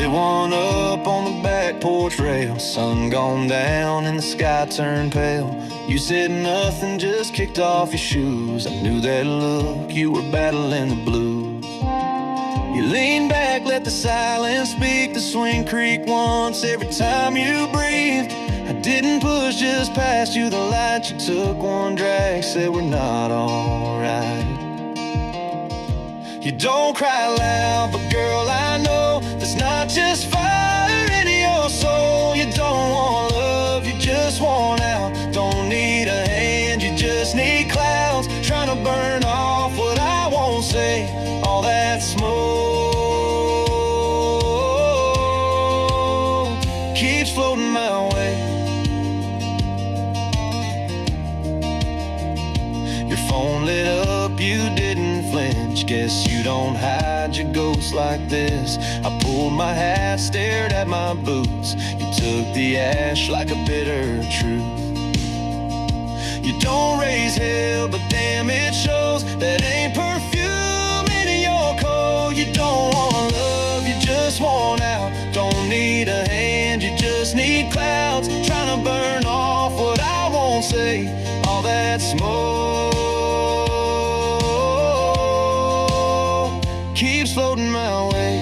lit one up on the back porch rail. Sun gone down and the sky turned pale. You said nothing, just kicked off your shoes. I knew that look, you were battling the blues. You leaned back, let the silence speak. The swing creak once every time you breathed. I didn't push, just passed you the light. You took one drag, said we're not alright. You don't cry loud, but girl, I know there's not just fire in your soul. You don't want love, you just want out. Don't need a hand, you just need clouds. Trying to burn off what I won't say. All that smoke keeps floating my way. Your phone lit up, you didn't flinch. Guess you don't hide your ghost like this. I pulled my hat, stared at my boots. You took the ash like a bitter truth. You don't raise hell, but damn it shows. That ain't perfume in your coat. You don't want love, you just want out. Don't need a hand, you just need clouds. Trying to burn off what I won't say. All that smoke keeps floating my way.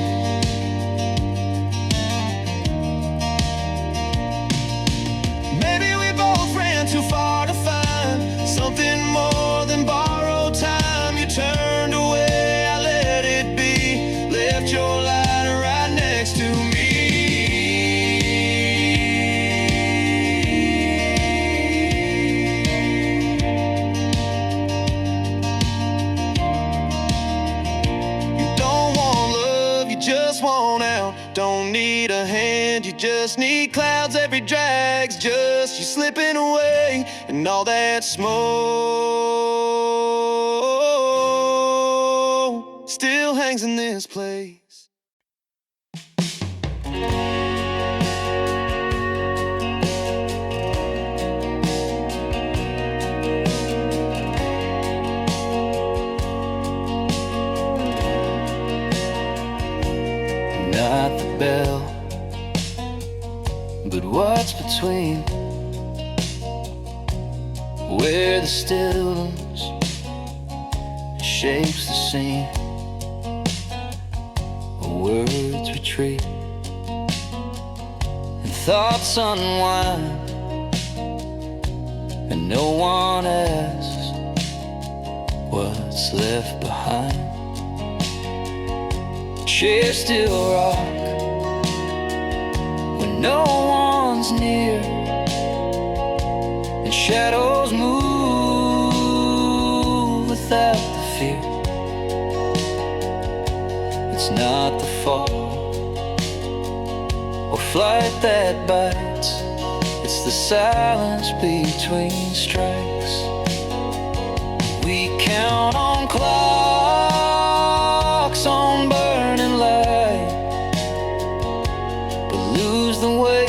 Maybe we both ran too far to find something more than borrowed time. You turned away, I let it be. Left your light right next to me. Just want out, don't need a hand, you just need clouds. Every drag's just you slipping away, and all that smoke still hangs in this place. Not the bell, but what's between, where the stillness shapes the scene. Words retreat and thoughts unwind, and no one asks what's left behind. Chairs still rock when no one's near, and shadows move without the fear. It's not the fall or flight that bites, it's the silence between strikes. We count on clocks on burning light, but lose the way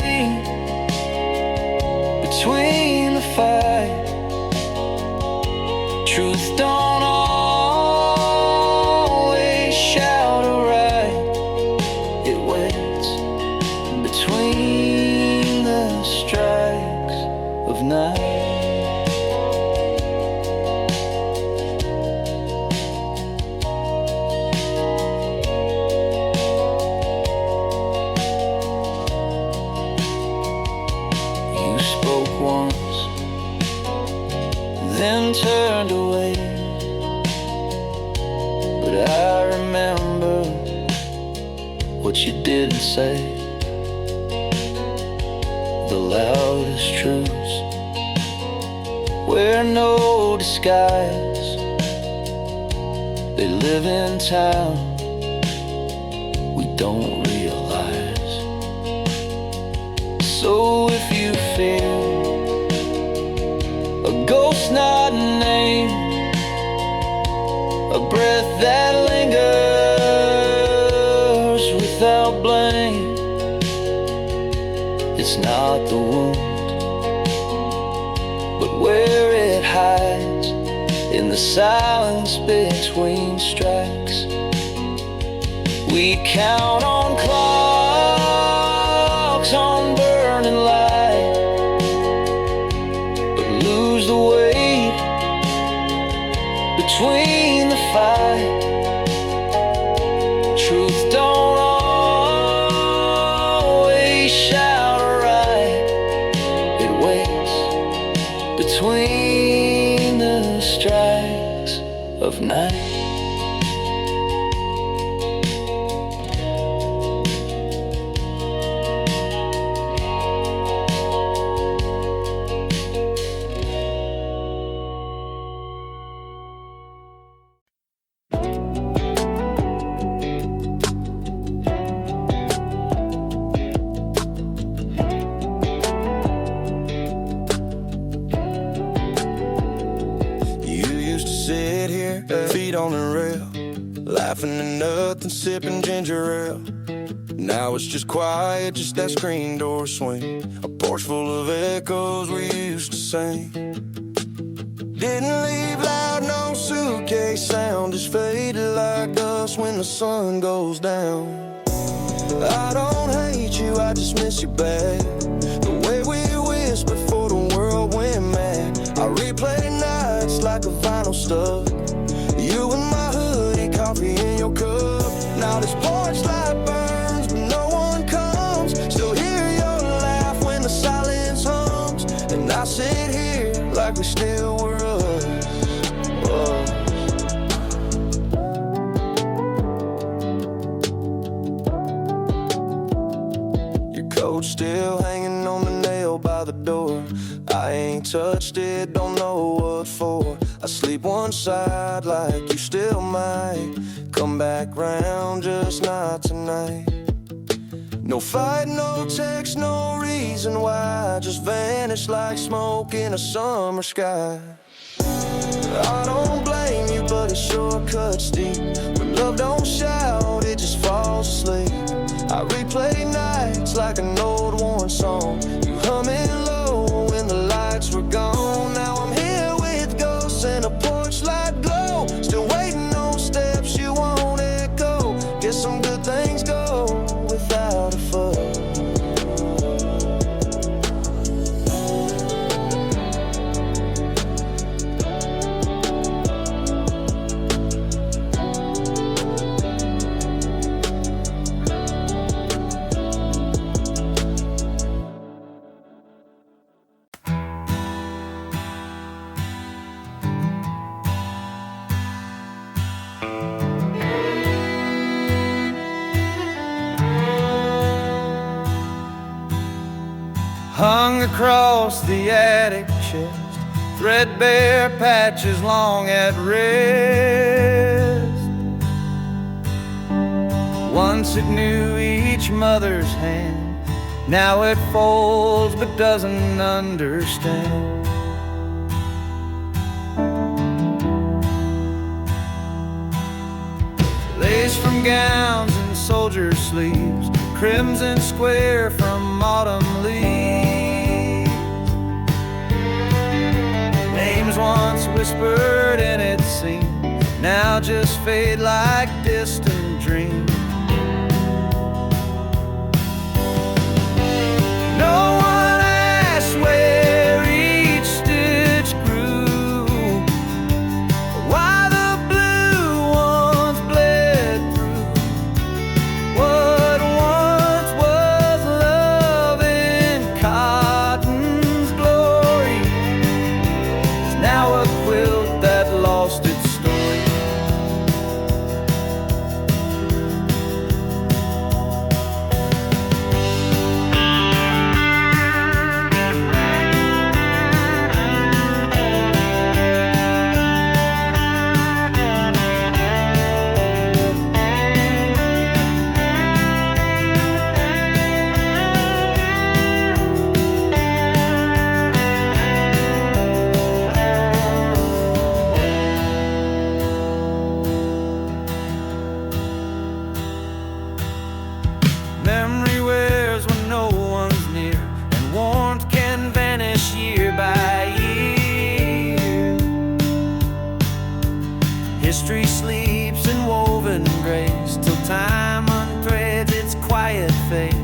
between the fight. Truth don't always shout or right, it waits between the strikes of night. Once, then turned away, but I remember what you didn't say. The loudest truths wear no disguise. They live in town, we don't realize. So if you feel a ghost not named, a breath that lingers without blame, it's not the wound, but where it hides in the silence between strikes. We count on clocks legs on burning light, but lose the weight between the fight. Truth don't always shout right, it waits between the strikes of night. Sit here, feet on the rail, laughing at nothing, sipping ginger ale. Now it's just quiet, just that screen door swing, a porch full of echoes we used to sing. Didn't leave loud, no suitcase sound, just faded like dust when the sun goes down. I don't hate you, I just miss you bad, the way we whispered before the world went mad. I replay nights like a vinyl stub, you in my hoodie, coffee in your cup. Now this porch light burns, but no one comes. Still hear your laugh when the silence hums, and I sit here like we still were us. Your coat still hanging on the nail by the door. I ain't touched it, don't know what for. I sleep one side like you still might come back round, just not tonight. No fight, no text, no reason why, just vanish like smoke in a summer sky. I don't blame you, but it sure cuts deep. When love don't shout, it just falls asleep. I replay nights like an old worn song, you humming low when the lights were gone. Now I'm here with ghosts and a porch light glow, still waiting on steps you won't echo. Guess some good things go without a fuss. Hung across the attic chest, threadbare patches long at rest. Once it knew each mother's hand, now it folds but doesn't understand. Lace from gowns and soldier sleeves, crimson square from autumn leaves. Names once whispered and it seemed, now just fade like distant dreams. No one asked where each stitch grew, why the blue ones bled through. What once was love in cotton's glory is now a quilt that lost its story. Memory wears when no one's near, and warmth can vanish year by year. History sleeps in woven grace till time unthreads its quiet face.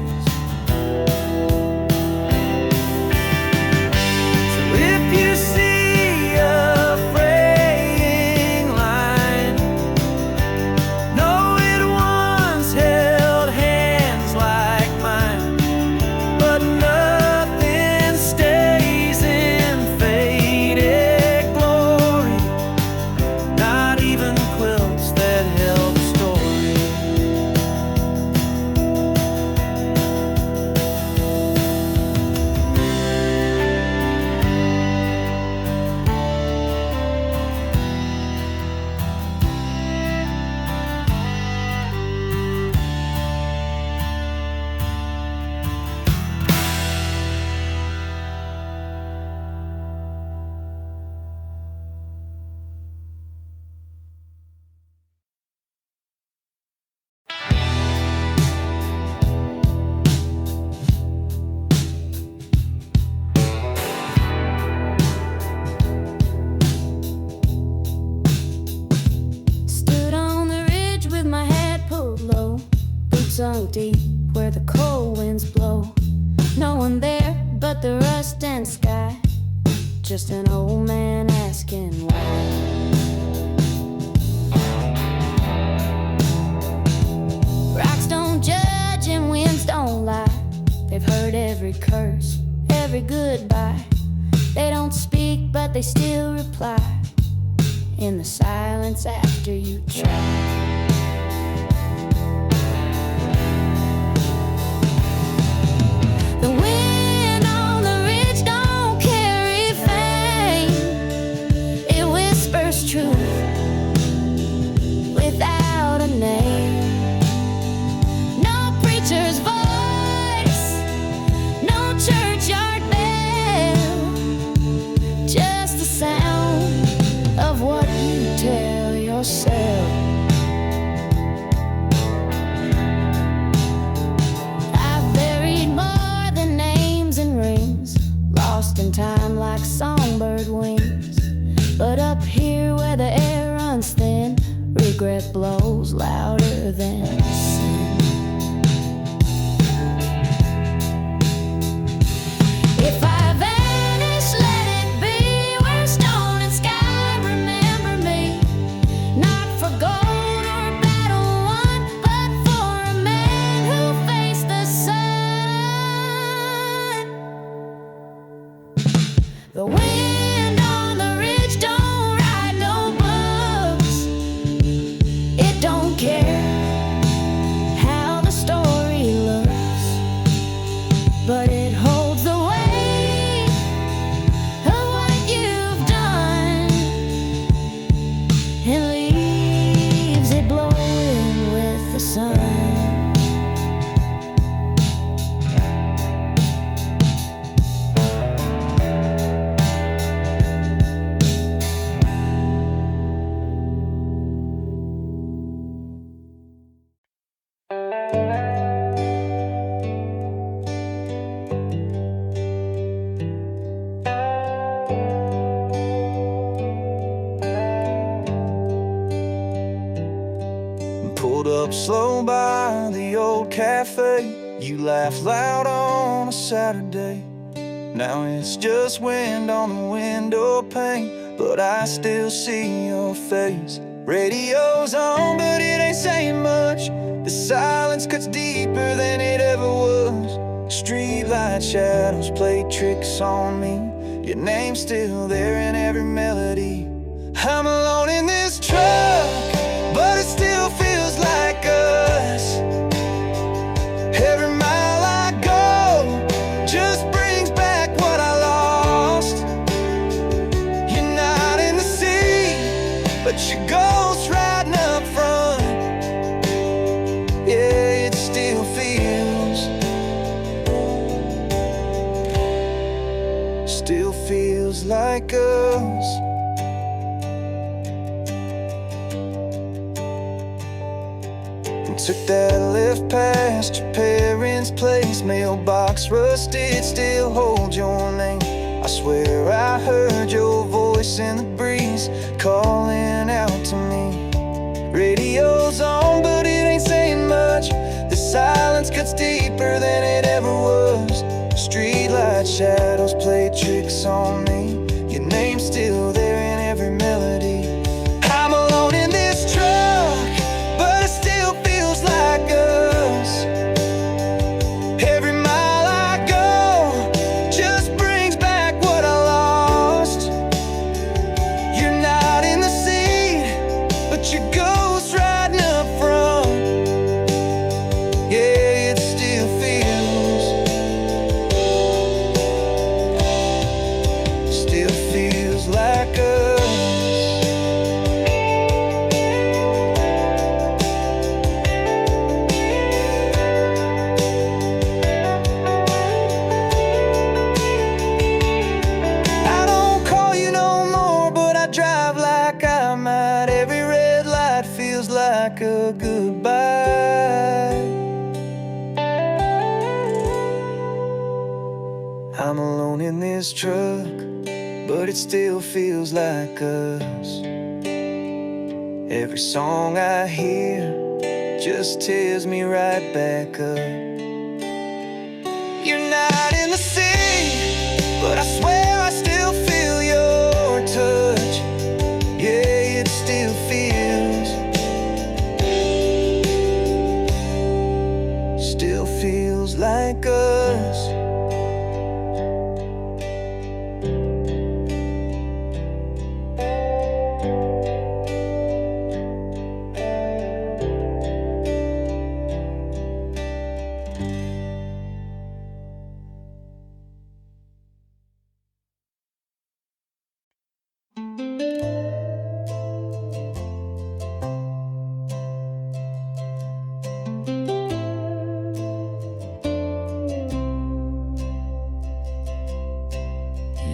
the cold winds blow. No one there but the rust and sky. Just an old man asking why. Rocks don't judge and winds don't lie. They've heard every curse, every goodbye. They don't speak but they still reply in the silence after you try. The wind on the ridge don't carry fame. It whispers truth without a name. No preacher's voice, no churchyard bell, just the sound of what you tell yourself. I've buried more than names and rings, lost in time like songbird wings. But up here where the air runs thin, regret blows louder than sin. If I vanish, let it be where stone and sky remember me. Not for gold or a battle won, but for a man who faced the sun. The wind on the ridge don't write no books. It don't care how the story looks, but it holds the weight of what you've done and leaves it blowing with the sun. Pulled up slow by the old cafe. You laughed loud on a Saturday. Now it's just wind on the window pane, but I still see your face. Radio's on, but it ain't saying much. The silence cuts deeper than it ever was. Streetlight shadows play tricks on me. Your name's still there in every melody. I'm alone in this truck, but it still feels like us. Every mile I go just brings back what I lost. You're not in the seat, but your ghost riding up front. Yeah, it still feels like us. Took that lift past your parents' place. Mailbox rusted, still hold your name. I swear I heard your voice in the breeze calling out to me. Radio's on, but it ain't saying much. The silence cuts deeper than it ever was. Streetlight shadows play tricks on me. Your name's still there in every melody. I'm alone in this truck, but it still feels like us. Every mile I go just brings back what I lost. You're not in the seat, but your ghost riding up front. Yeah, it still feels like us. I don't call you no more, but I drive like I might. Every red light feels like a goodbye. I'm alone in this truck, but it still feels like us. Every song I hear just tears me right back up.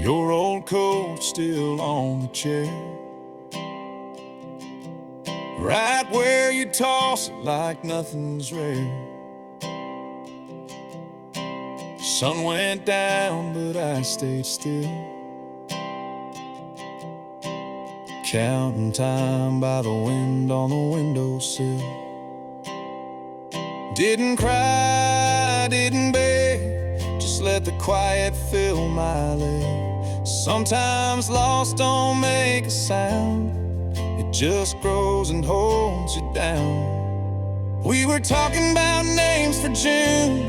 Your old coat still on the chair, right where you toss it like nothing's rare. Sun went down, but I stayed still, counting time by the wind on the windowsill. Didn't cry, didn't beg, just let the quiet fill my leg. Sometimes loss don't make a sound, it just grows and holds you down. We were talking about names for June,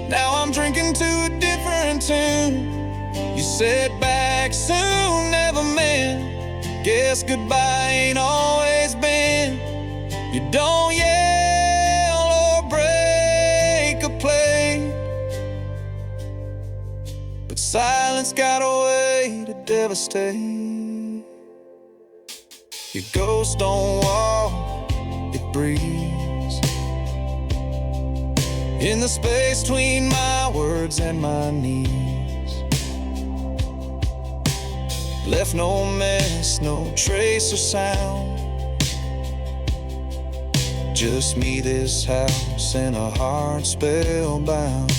now I'm drinking to a different tune. You said back soon, never meant, guess goodbye ain't always been. You don't yell or break a plate, but silence got a way to devastate. Your ghost don't walk, it breathes in the space between my words and my knees. Left no mess, no trace or sound, just me, this house, and a heart spellbound.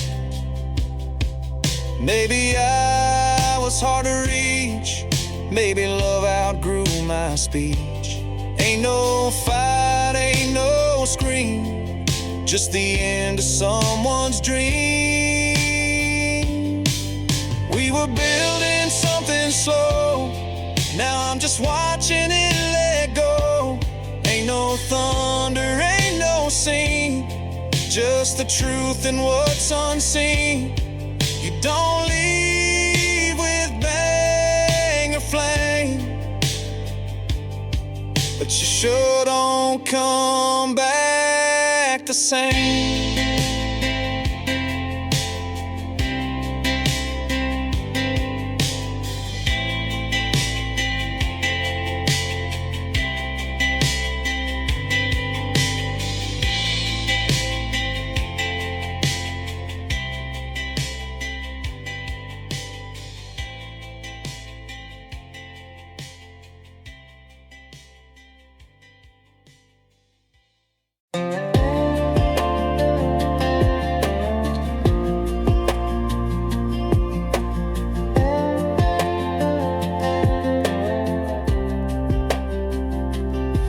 Maybe I was hard to reach, maybe love outgrew my speech. Ain't no fight, ain't no scream, just the end of someone's dream. We were building something slow, now I'm just watching it let go. Ain't no thunder, ain't no scene, just the truth and what's unseen. You don't leave with bang or flame, but you sure don't come back the same.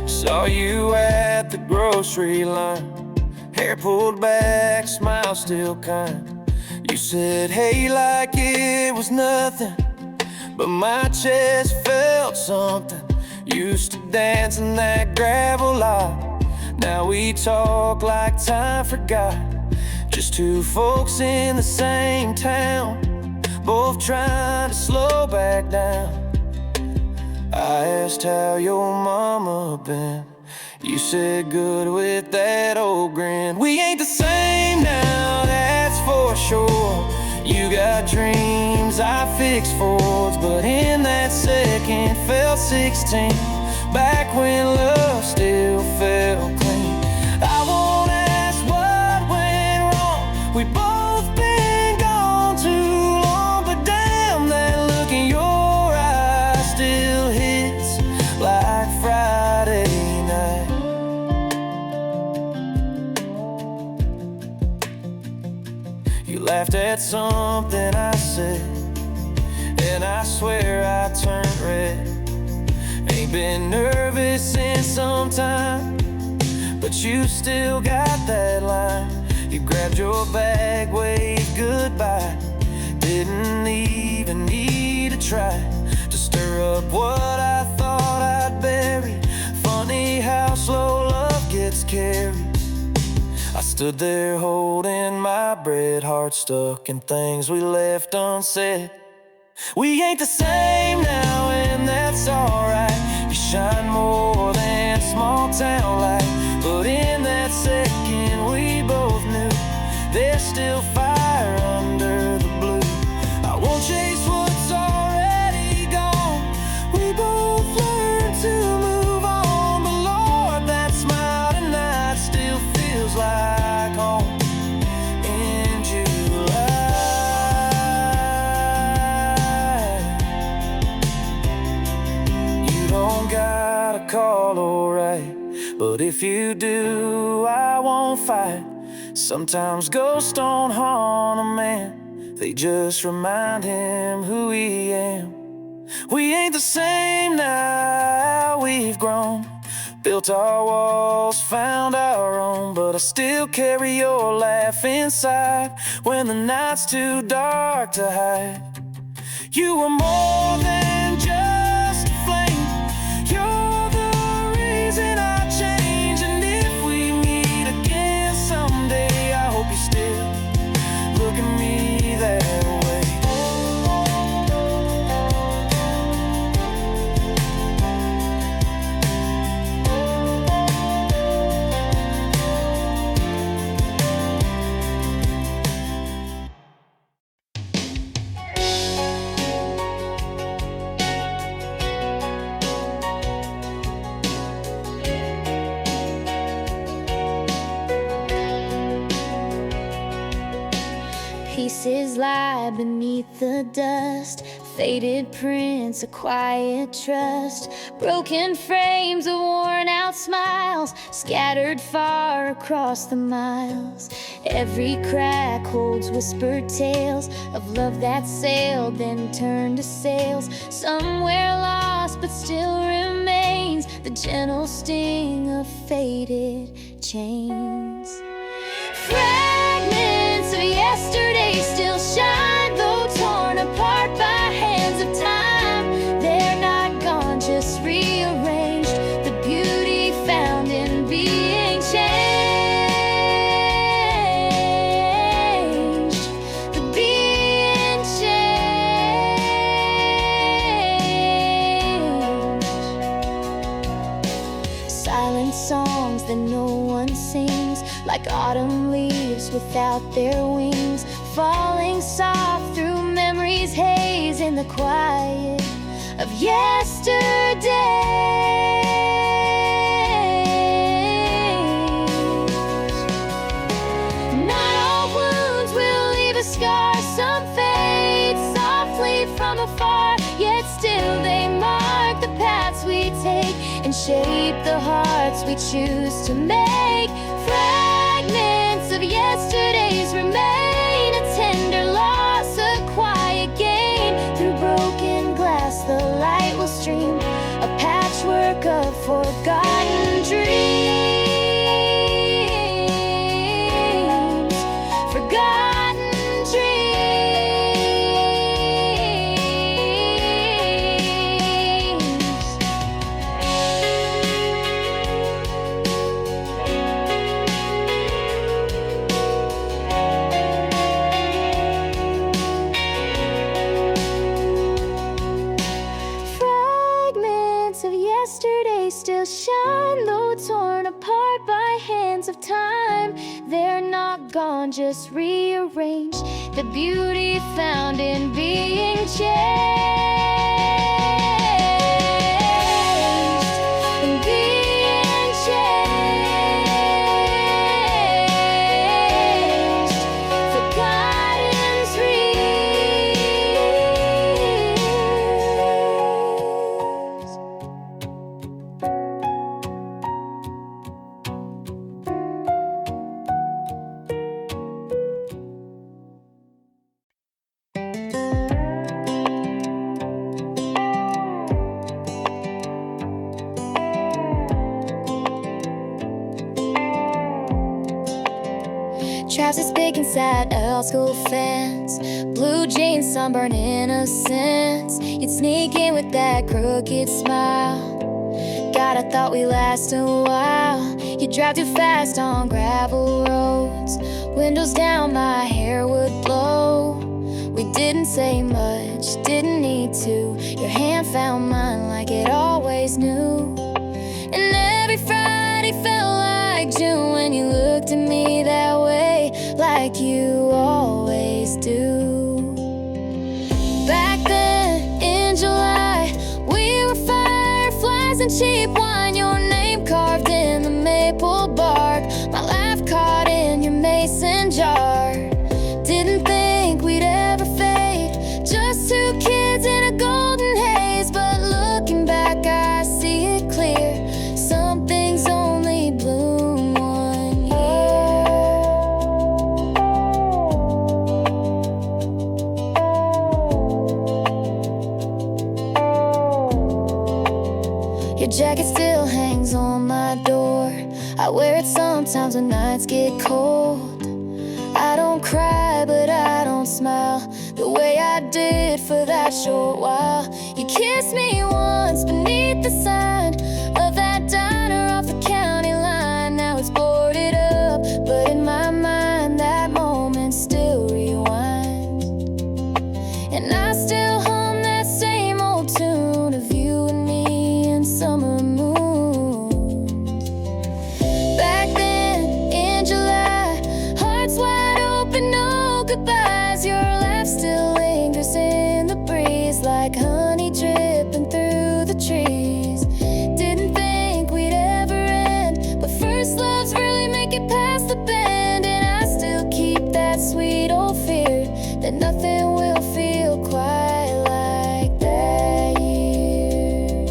Saw you at the grocery line, hair pulled back, smile still kind. You said hey like it was nothing, but my chest felt something. Used to dance in that gravel lot, now we talk like time forgot. Just two folks in the same town, both trying to slow back down. I asked how your mama been, you said good with that old grin. We ain't the same now, that's for sure. You got dreams, I fix Fords, but in that second felt 16, back when love still felt clean. I won't ask what went wrong, we both been gone too long, but damn, that look in your eyes still hits like Friday night. You laughed at something I said, and I swear I turned red. Ain't been nervous in some time, but you still got that line. You grabbed your bag, waved goodbye, didn't even need to try to stir up what I thought I'd bury. Funny how slow love gets carried. I stood there holding my breath, heart stuck in things we left unsaid. We ain't the same now, and that's alright. You shine more than small town light, but in that second we both knew there's still fire under the blue. I won't chase what's already gone, we both learned to move on. But Lord, that smile tonight still feels like home in July. But if you do, I won't fight. Sometimes ghosts don't haunt a man, they just remind him who he am. We ain't the same now, we've grown, built our walls, found our own. But I still carry your laugh inside when the night's too dark to hide. You were more than just a flame, you're the reason I change. And if we meet again someday, I hope you still look at me that way. Pieces lie beneath the dust, faded prints, a quiet trust, broken frames of worn out smiles, scattered far across the miles. Every crack holds whispered tales of love that sailed, then turned to sails. Somewhere lost but still remains the gentle sting of faded chains. Fragments of yesterday still shine, though torn apart by hands of time. They're not gone, just rearranged, the beauty found in being changed, the being changed. Silent songs that no one sings, like autumn leaves without their wings, falling soft through memory's haze in the quiet of yesterday. Not all wounds will leave a scar, some fade softly from afar, yet still they mark the paths we take and shape the hearts we choose to make. Fragments of yesterdays remain, a tender loss, a quiet gain. Through broken glass the light will stream, a patchwork of forgotten dreams, forgotten still shine, though torn apart by hands of time. They're not gone, just rearranged, the beauty found in being changed, in being changed, forgotten dreams. Trousers big and sad, old school fans, blue jeans, sunburned innocence. You'd sneak in with that crooked smile. God, I thought we lasted a while. You drive too fast on gravel roads, windows down, my hair would blow. We didn't say much, didn't need to. Your hand found mine like it always knew. And every Friday felt like June when you looked at me that way, like you always do. Back then in July, we were fireflies and cheap wine, your name carved in the maple bark, my laugh caught in your mason jar. Didn't think we'd ever fade, just two kids in a golden haze. But looking back I see it clear, some things only jacket still hangs on my door. I wear it sometimes when nights get cold. I don't cry, but I don't smile the way I did for that short while. You kissed me once beneath the sign of that diner off the county line. Now it's boarded up, but in my mind that moment still rewinds. And I still hum that same old tune of you and me and summer moons. Back then in July, hearts wide open, no goodbyes. Your laugh still lingers in the breeze like honey dripping through the trees. Didn't think we'd ever end, but first loves really make it past the bend. And I still keep that sweet old fear that nothing will feel quite like that year.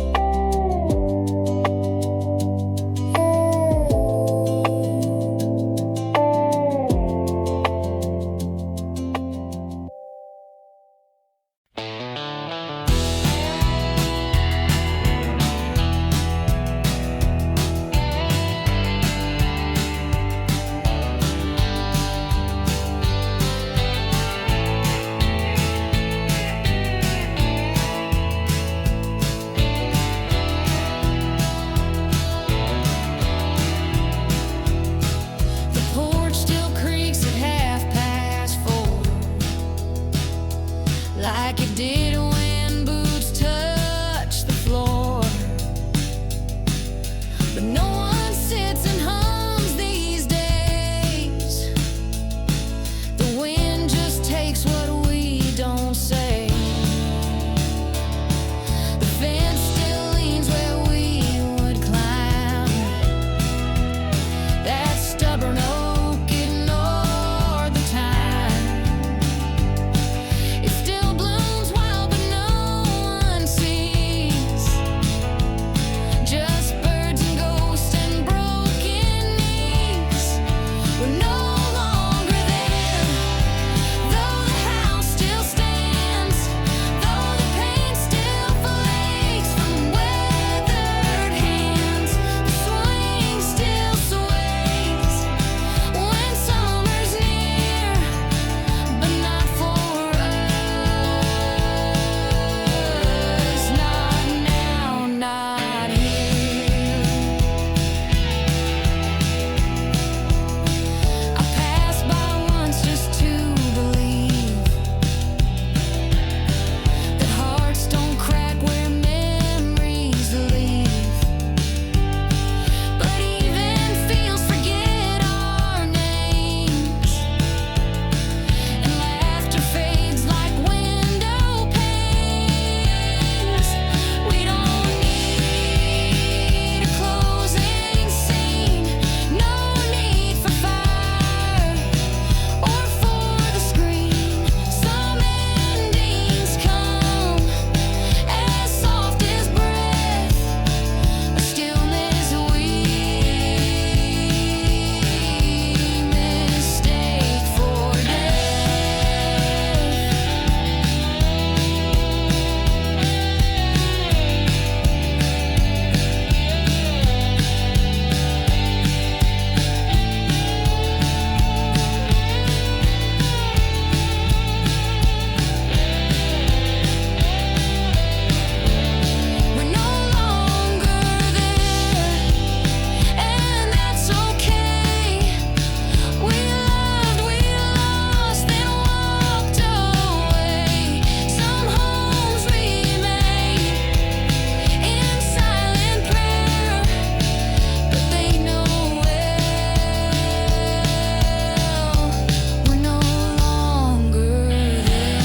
The porch still creaks at 4:30, like it did when boots touched the floor. But no one sits and hums these days. The wind just takes what we don't say. The fence still leans where we would climb. That stubborn oak ignored the time. It still blooms wild, but no one sees. Just birds and ghosts and broken knees. We're no longer there, though the house still stands, though the paint still flakes from weathered hands. The swing still sways when summer's near, but not for us. Not now, not here. I passed by once just to believe that hearts don't crack where memories leave. But even fields forget our names, and laughter fades like window panes. We don't need a closing scene, no need for fire or for the screen. Some endings come as soft as breath, a stillness we mistake for We're no longer there, and that's okay. We loved, we lost, then walked away. Some homes remain in silent prayer, but they know well we're no longer there.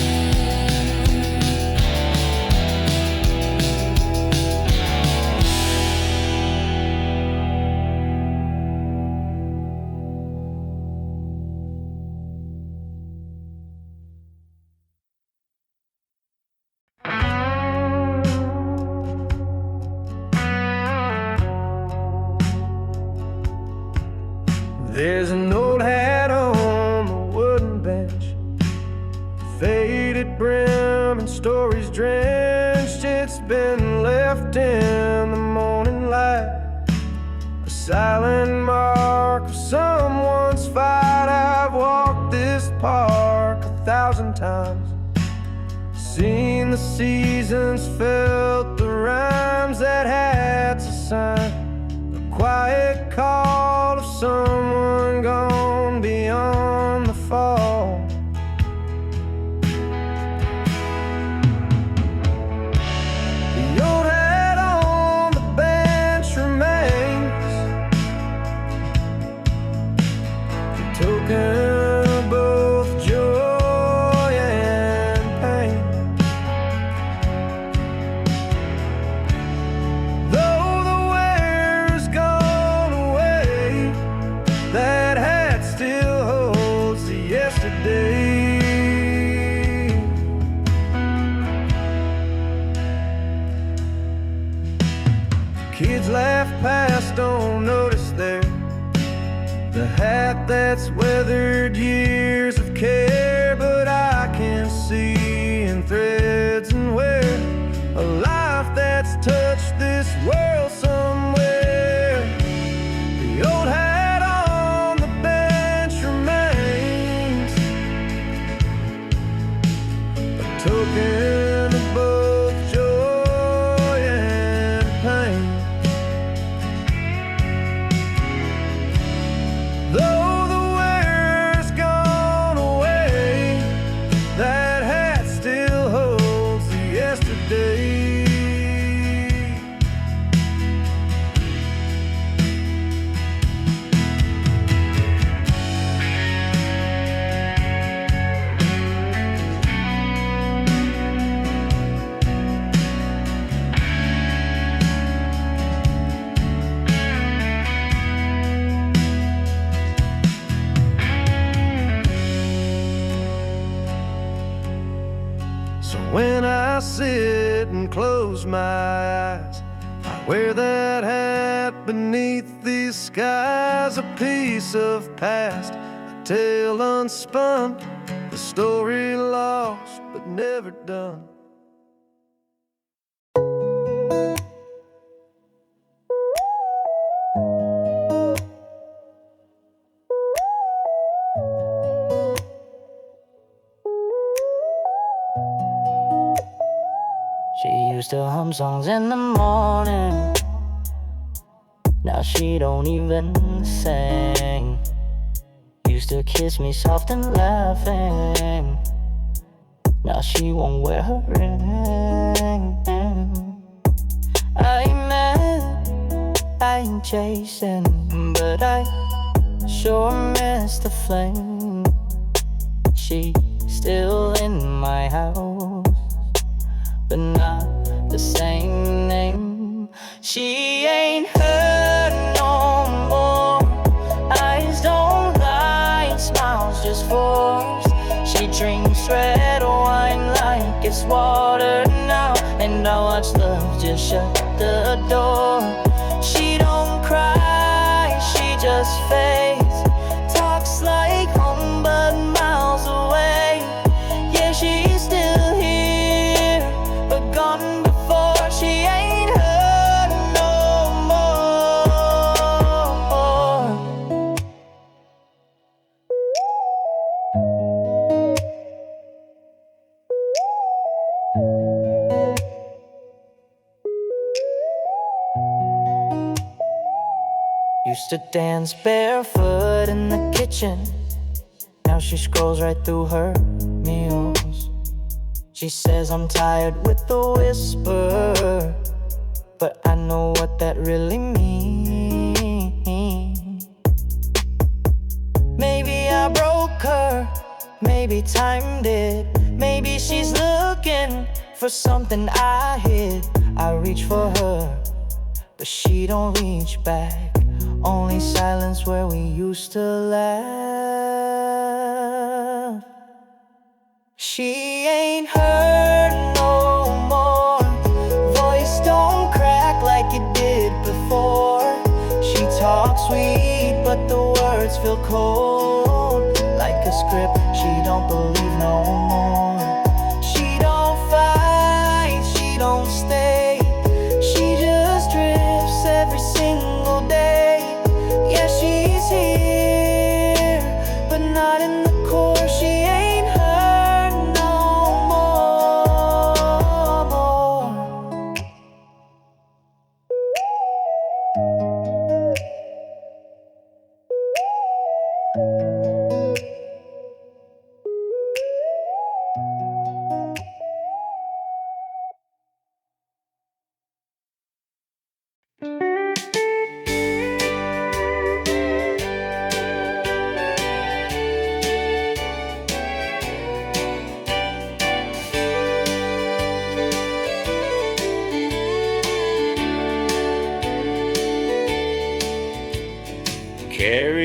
There's an old hat on the wooden bench, faded brim and stories drenched. It's been left in the morning silent mark of someone's fight. I've walked this park 1,000 times, seen the seasons, felt the rhymes that had to sign. The quiet call of someone gone beyond the fall. The old hat on the bench remains, the token of both joy and pain. Though the wear's gone away, that hat still holds the yesterday. Kids laugh past, don't notice there the hat that's weathered years of care. But I can see in threads and wear a life that's touched this world somewhere. The old hat on the bench remains, a token of both joy and pain. Though the wear's gone away, that hat still holds the yesterday. So when I sit and close my eyes, I wear that hat beneath these skies. A piece of past, a tale unspun, the story lost but never done. She used to hum songs in the morning, now she don't even sing. Used to kiss me soft and laughing, now she won't wear her ring. I ain't mad, I ain't chasing, but I sure miss the flame. She still in my house, but not the same name. She ain't hurt no more, eyes don't lie, smiles just forced. She drinks red wine like it's water now, and I watch love just shut the door. She don't cry, she just fades, talks like home but miles away. Yeah, she's still here, but gone before. She ain't hurt no more. Used to dance barefoot in the kitchen, now she scrolls right through her meals. She says I'm tired with the whisper, but I know what that really means. Maybe I broke her, maybe time did. Maybe she's looking for something I hid. I reach for her, but she don't reach back. Only silence where we used to laugh. She ain't hurt no more, voice don't crack like it did before. She talks sweet, but the words feel cold, like a script she don't believe no more. She don't fight, she don't stay, she just drifts every single day.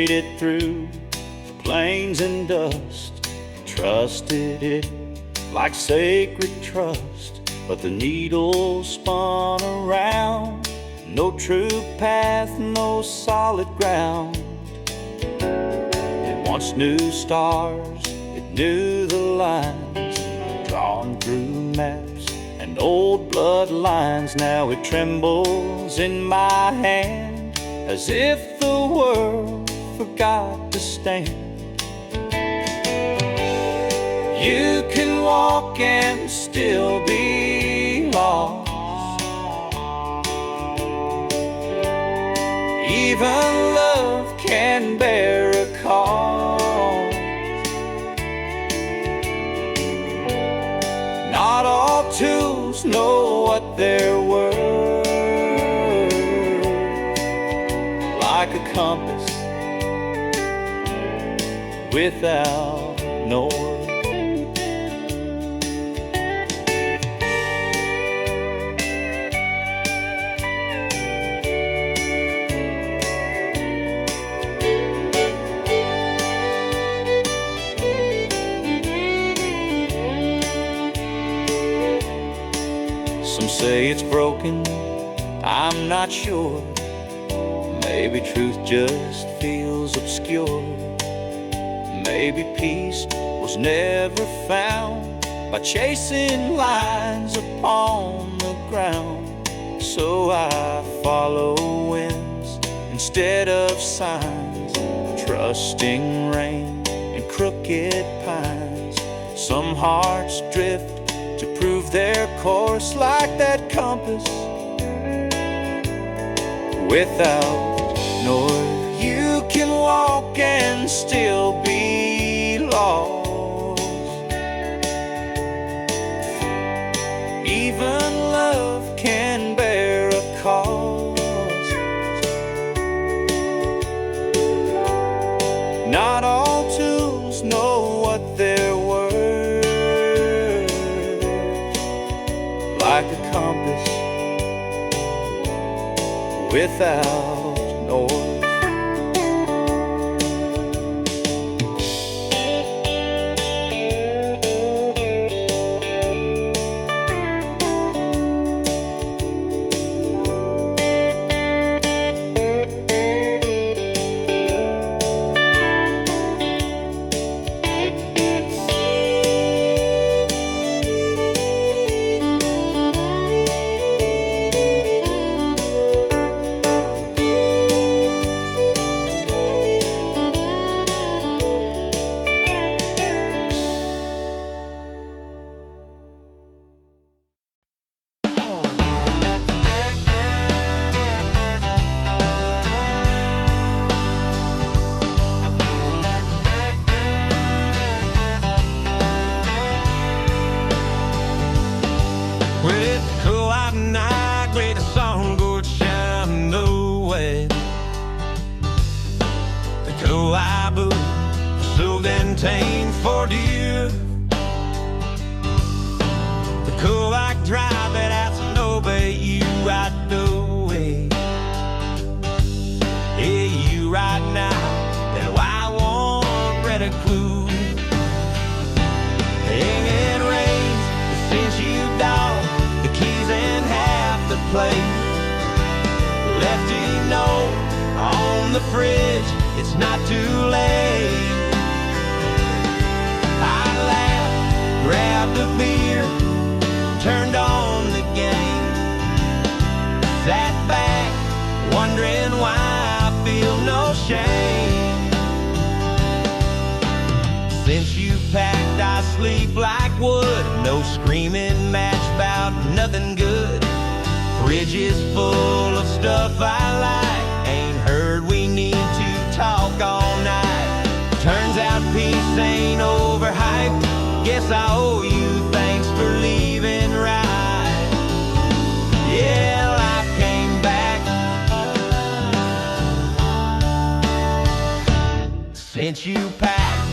made it through the plains and dust, trusted it like sacred trust. But the needle spun around, no true path, no solid ground. It once knew stars, it knew the lines drawn through maps and old bloodlines. Now it trembles in my hand as if the world forgot to stand. You can walk and still be lost. Even love can bear a cause. Not all tools know what they're worth. Like a compass without north. Some say it's broken, I'm not sure. Maybe truth just feels obscure. Maybe peace was never found by chasing lines upon the ground. So I follow winds instead of signs, trusting rain and crooked pines. Some hearts drift to prove their course like that compass without north. You can walk and still be lost. Even love can bear a cause. Not all tools know what they're worth. Like a compass without north. For deer, the cool like drive it out to obey you right the way. Yeah, you right now, that I want red a clue. Hanging raised since you dog the keys and half the place. Left a note on the fridge, it's not too late. Grabbed a beer, turned on the game, sat back, wondering why I feel no shame. Since you packed, I sleep like wood. No screaming match about nothing good. Fridge is full of stuff I like. Ain't heard we need to talk all night. Turns out peace ain't overhyped. Guess I owe you thanks for leaving right. Yeah, life came back since you packed.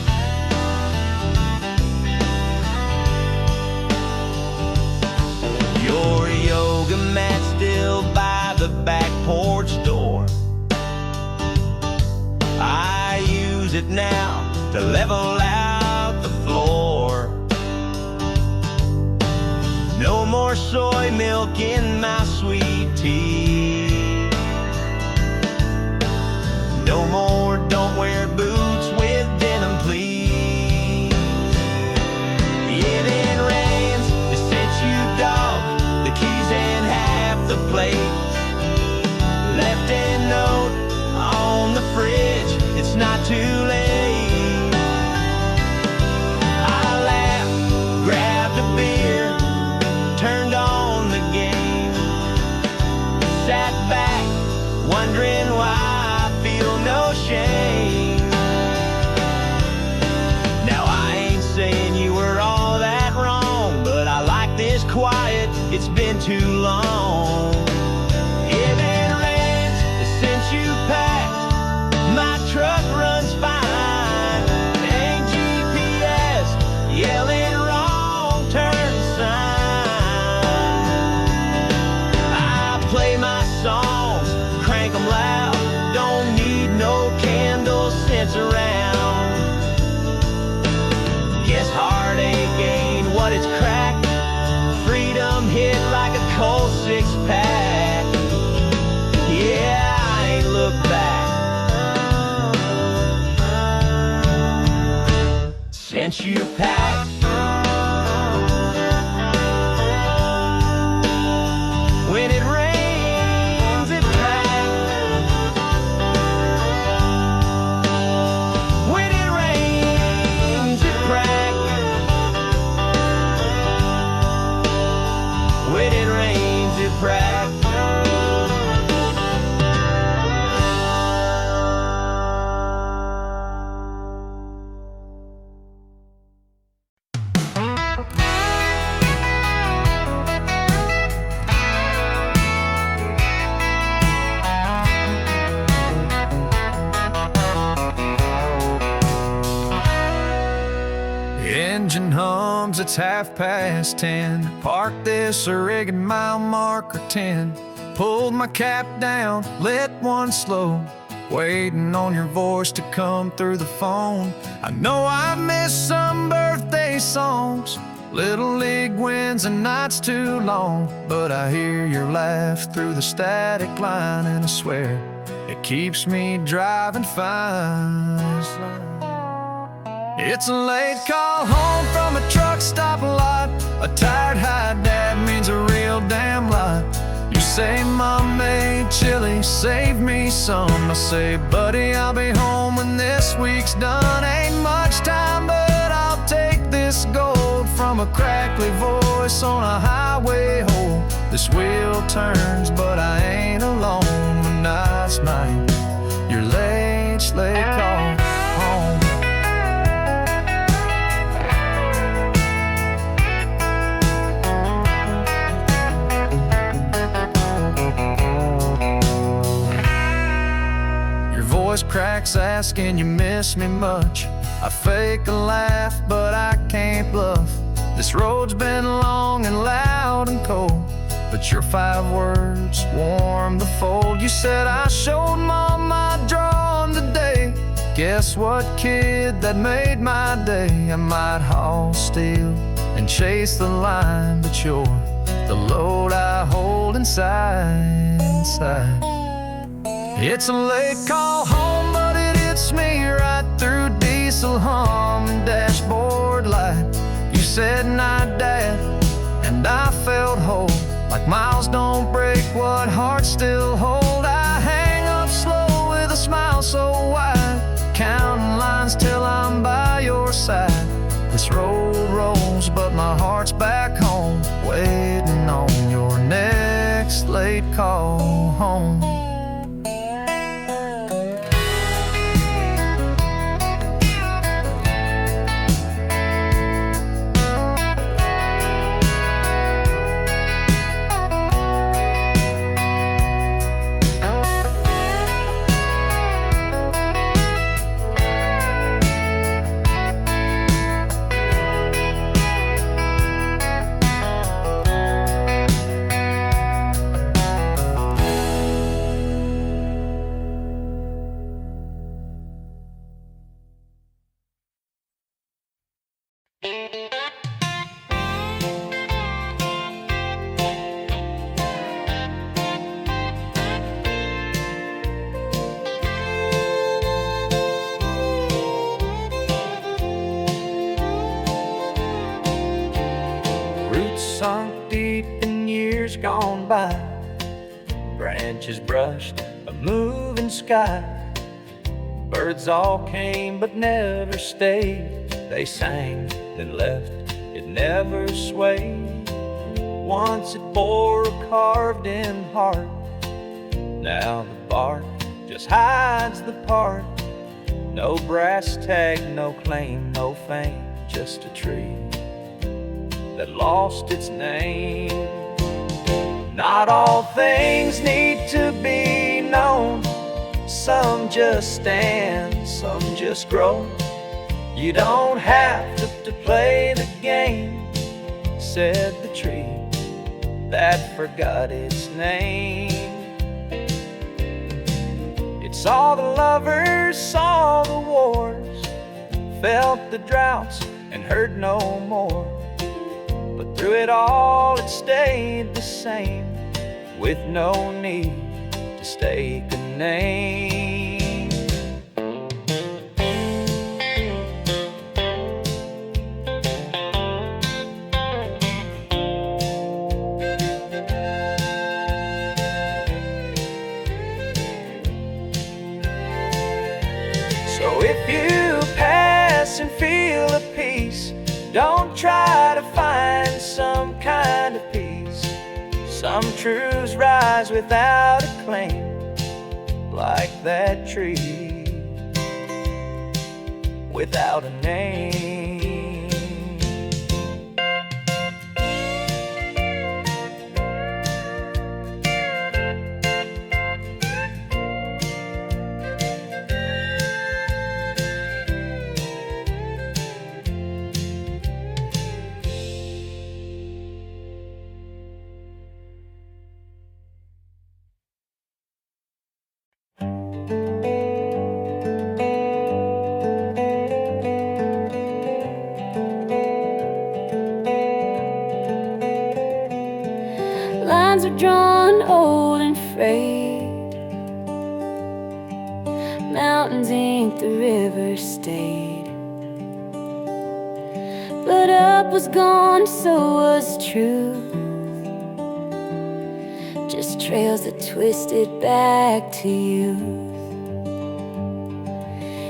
Your yoga mat still by the back porch door. I use it now to level out the floor. No more soy milk in my sweet tea. No more don't wear boots with denim, please. If it rains, it sent you dog, the keys and half the plate. Left a note on the fridge, it's not too late. I laughed, grabbed a beer, turned on the game, sat back, wondering why I feel no shame. Now I ain't saying you were all that wrong, but I like this quiet, it's been too long. If it rains, since you packed, my truck runs fine. Ain't GPS yelling wrong turn sign. I play my songs, crank 'em loud, don't need no candle scents around. Guess heartache ain't what it's cracked. Freedom hit like a cold six-pack. Yeah, I ain't looked back since you packed. When it rains, it cracks. When it rains, it cracks. When it rains, it cracks. Engine hums, it's 10:30. Parked this rigged mile marker 10. Pulled my cap down, lit one slow, waiting on your voice to come through the phone. I know I missed some birthday songs, little league wins and nights too long, but I hear your laugh through the static line, and I swear it keeps me driving fine. It's a late call home from a truck stop lot. A tired high dad means a real damn lot. You say mom made chili, save me some. I say buddy, I'll be home when this week's done. Ain't much time, but I'll take this gold from a crackly voice on a highway hole. This wheel turns, but I ain't alone when night's night. Your late call home. Voice cracks asking you miss me much. I fake a laugh, but I can't bluff. This road's been long and loud and cold, but your 5 words warm the fold. You said I showed mom my drawing today. Guess what, kid, that made my day. I might haul steel and chase the line, but you're the load I hold inside. It's a late call home, but it hits me right through diesel hum and dashboard light. You said night, Dad, and I felt whole, like miles don't break what hearts still hold. I hang up slow with a smile so wide, counting lines till I'm by your side. This road rolls, but my heart's back home, waiting on your next late call home. years gone by, branches brushed a moving sky. Birds all came but never stayed. They sang, then left, it never swayed. Once it bore a carved-in heart. Now the bark just hides the part. No brass tag, no claim, no fame, just a tree that lost its name. Not all things need to be known. Some just stand, some just grow. You don't have to play the game, said the tree that forgot its name. It saw the lovers, saw the wars, felt the droughts and heard no more. But through it all it stayed the same, with no need to stake a name. So if you pass and feel a peace, don't try to find some kind of peace. Some truths rise without a claim, like that tree without a name. Lines are drawn old and frayed. Mountains ink, the river stayed. But up was gone, so was truth. Just trails that twisted back to you.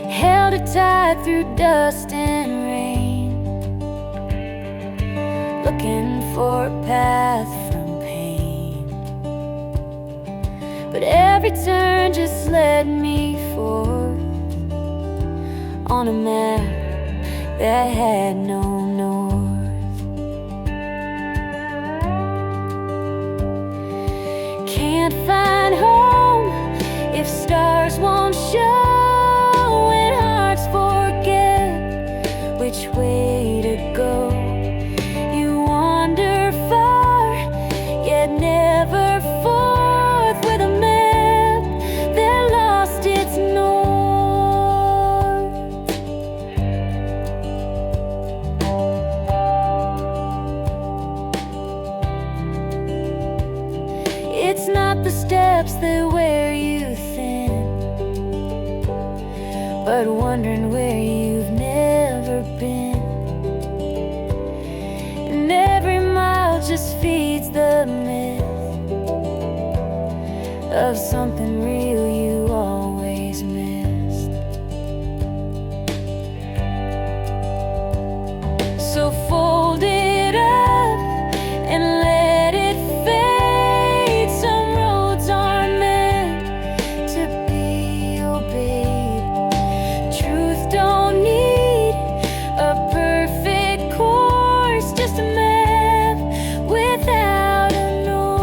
Held it tight through dust and rain, looking for a path from pain. But every turn just led me forward on a map that had no north. Can't find home if stars won't show, and hearts forget which way to go. You wander far, yet never forth, with a map that lost its north. It's not the steps that wear you thin, but wondering where you've never been. And every mile just feeds the myth of something real you always missed. So fold it up and let it fade. Some roads are meant to be obeyed. Truth don't need a perfect course, just a map without a north.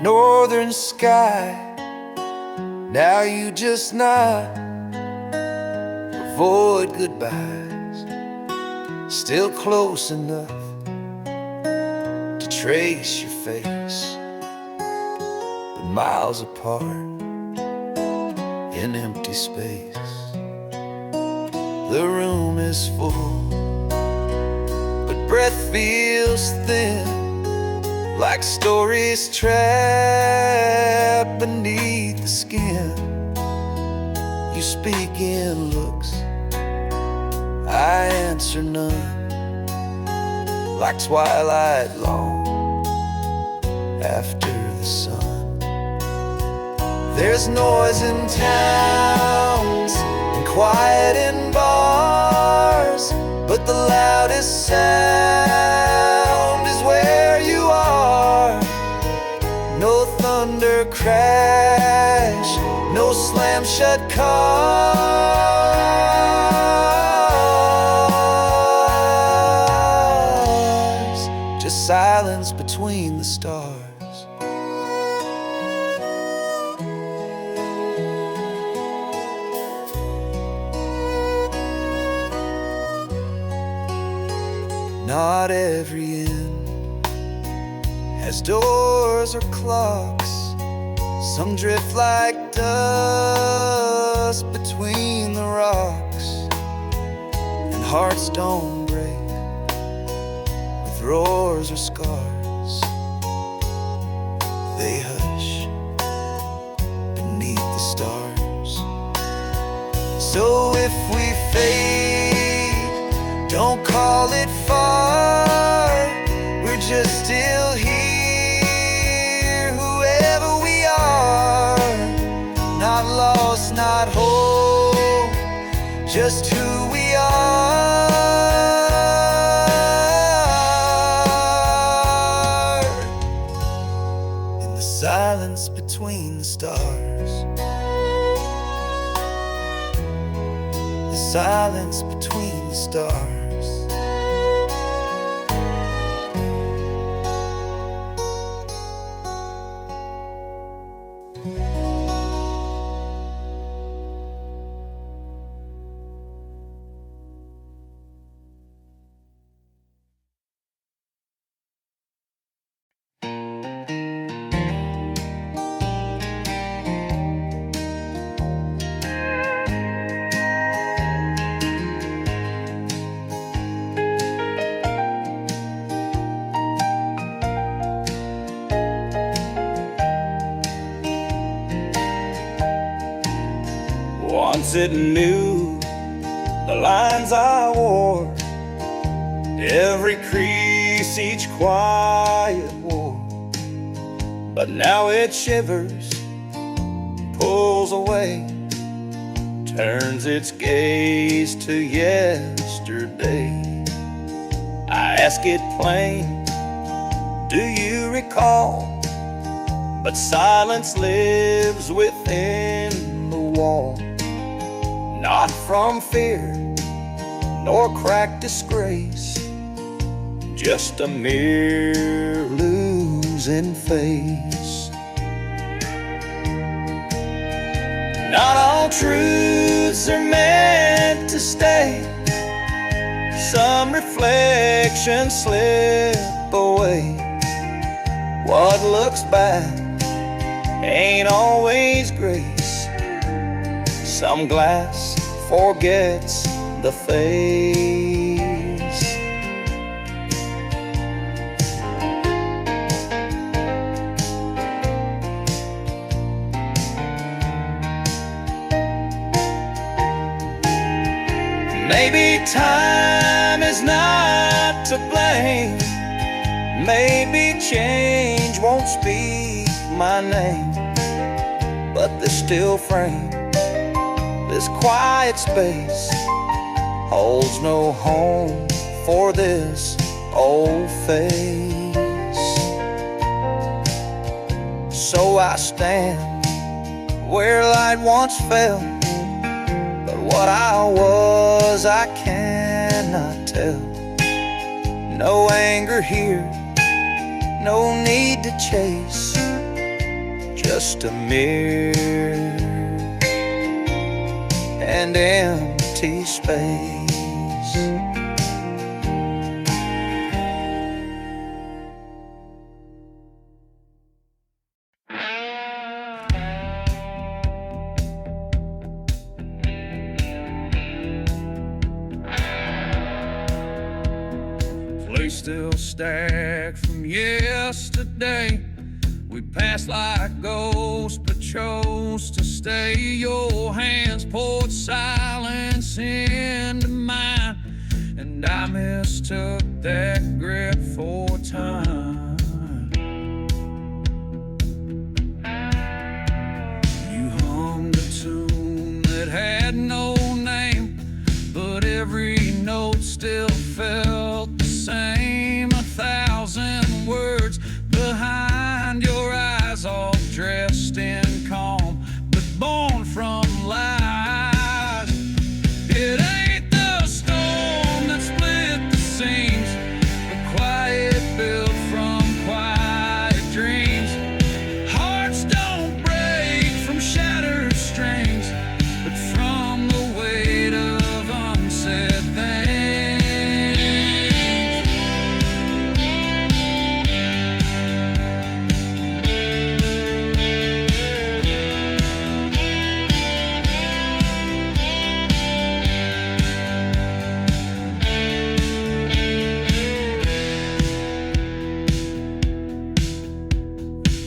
northern sky. Now you just nod, avoid goodbyes, still close enough to trace your face, but miles apart in empty space. The room is full, but breath feels thin, like stories trapped beneath the skin. You speak in looks, I answer none, like twilight long after the sun. There's noise in towns and quiet in bars, but the loudest sound is where you are. No thunder crash, no slam shut cars, just silence between the stars. Not every inn has doors or clocks. Some drift like dust between the rocks, and hearts don't break with roars or scars. They hush beneath the stars. So if we fade, don't call it far. We're just still here, whoever we are. Not lost, not whole, just who we are. In the silence between the stars, the silence between the stars. Once it knew the lines I wore, every crease, each quiet war. But now it shivers, pulls away, turns its gaze to yesterday. I ask it plain, do you recall? But silence lives within the wall. Not from fear, nor cracked disgrace, just a mere losing face. Not all truths are meant to stay. Some reflections slip away. What looks bad ain't always grace. Some glass forgets the face. Maybe time is not to blame. Maybe change won't speak my name. But this still frame, this quiet space, holds no home for this old face. So I stand where light once fell, but what I was I cannot tell. No anger here, no need to chase. just a mirror and empty space. Plates still stacked from yesterday. We passed like ghosts, but chose to stay. Your hands poured silence into mine, and I mistook that grip for time. You hummed a tune that had no name, but every note still felt the same. 1,000 words behind your eyes, all dressed in calm, but born from lies. It ain't the storm that split the seams, the quiet built from quiet dreams. Hearts don't break from shattered strings, but from the weight of unsaid things.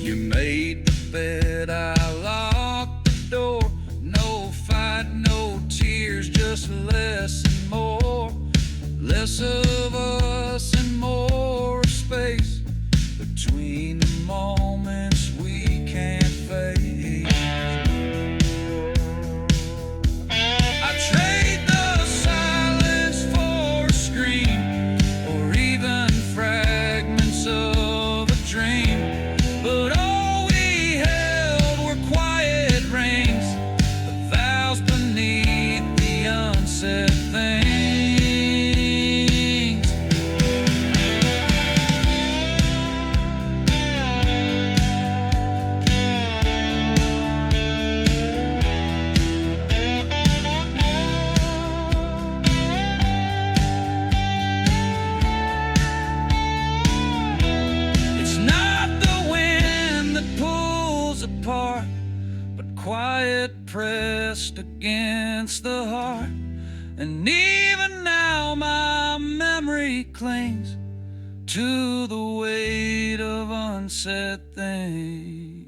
You made the bed, I locked the door. No fight, no tears, just less and more. Less of us and more space between the moments we can't face. I trade the silence for a scream, or even fragments of a dream. But all we held were quiet rings, the vows beneath the unsaid things. It's not the wind that pulls apart, but quiet pressed against the heart. And even now my memory clings to the weight of unsaid things.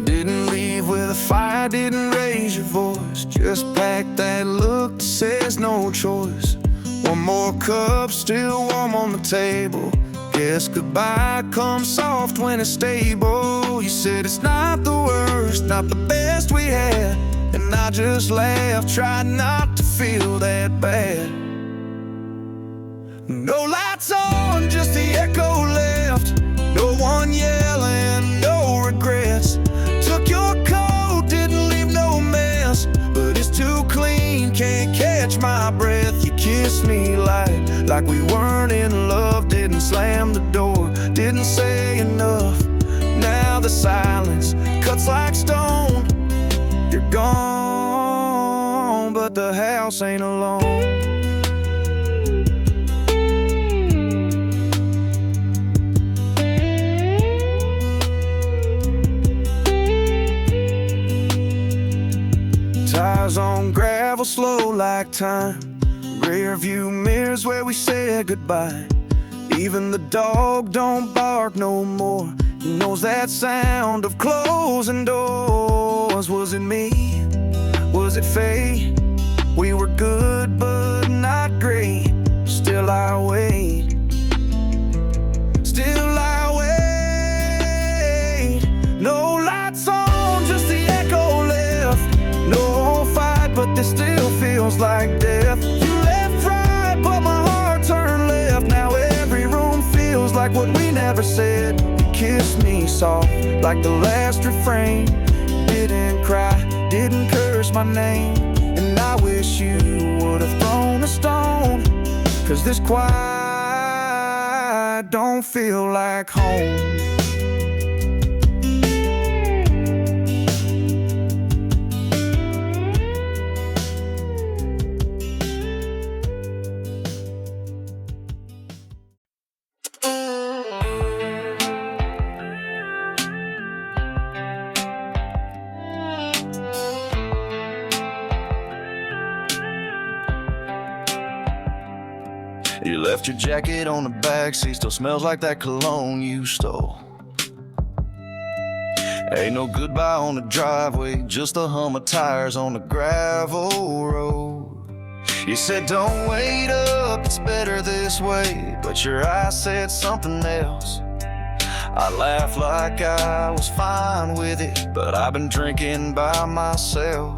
Didn't leave with a fire, didn't raise your voice. Just packed that look that says no choice. One more cup still warm on the table. Guess goodbye comes soft when it's stable. You said it's not the worst, not the best we had, and I just laughed, tried not to feel that bad. No lights on, just the echo left. No one yelling, no regrets. Took your coat, didn't leave no mess, but it's too clean, can't catch my breath. You kissed me like we weren't in love. Didn't slam the door, didn't say enough. Now the silence cuts like stone. You're gone, but the house ain't alone. Tires on gravel, slow like time. Rear view mirrors where we said goodbye. Even the dog don't bark no more. He knows that sound of closing doors. Was it me? Was it fate? We were good but not great. Still I wait. feels like death. You left right, but my heart turned left. Now every room feels like what we never said. You kissed me soft, like the last refrain. Didn't cry, didn't curse my name. And I wish you would have thrown a stone, 'cause this quiet don't feel like home. You left your jacket on the backseat, still smells like that cologne you stole. Ain't no goodbye on the driveway, just the hum of tires on the gravel road. You said don't wait up, it's better this way, but your eyes said something else. I laughed like I was fine with it, but I've been drinking by myself.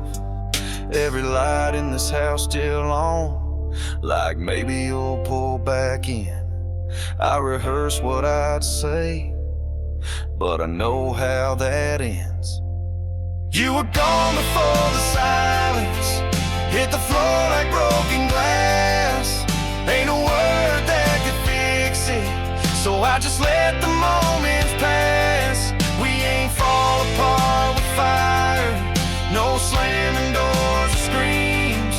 Every light in this house still on, like maybe you'll pull back in. I rehearsed what I'd say, but I know how that ends. You were gone before the silence hit the floor like broken glass. Ain't a word that could fix it, so I just let the moments pass. We ain't fall apart with fire, no slamming doors or screams,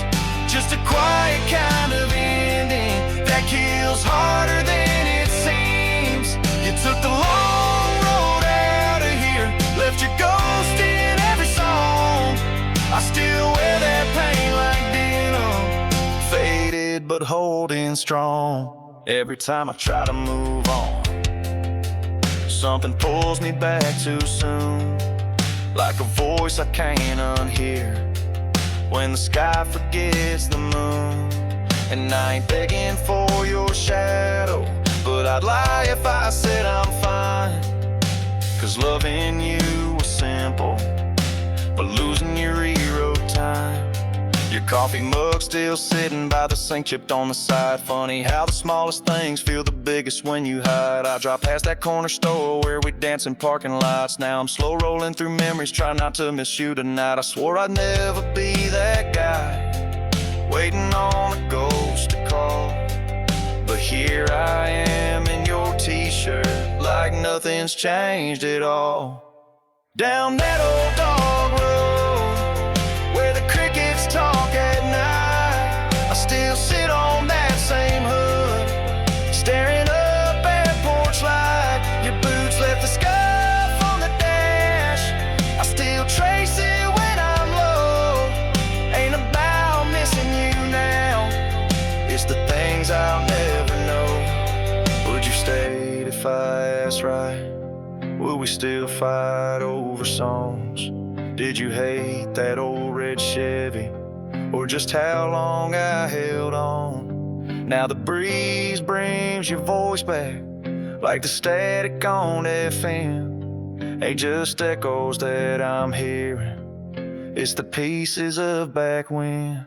just a quiet kind of ending that kills harder than it seems. You took the long road out of here, left your ghost in every song. I still wear that pain like denim, faded but holding strong. Every time I try to move on, something pulls me back too soon, like a voice I can't unhear when the sky forgets the moon. And I ain't begging for your shadow, but I'd lie if I said I'm fine. 'Cause loving you was simple, but losing you rewrote time. Your coffee mug still sitting by the sink, chipped on the side. Funny how the smallest things feel the biggest when you hide. I drive past that corner store where we dance in parking lots. Now I'm slow rolling through memories, trying not to miss you tonight. I swore I'd never be that guy, waiting on a ghost to call. But here I am in your t-shirt, like nothing's changed at all. Down that old dog road where the crickets talk at night, I still sit on that same hood, staring up at porch light. Your boots left the scuff on the dash, I still trace it when I'm low. Ain't about missing you now, it's the things I'll never know. Would you stay if I asked right? Will we still fight over songs? Did you hate that old red Chevy, or just how long I held on? Now the breeze brings your voice back, like the static on FM. Ain't just echoes that I'm hearing, it's the pieces of back when.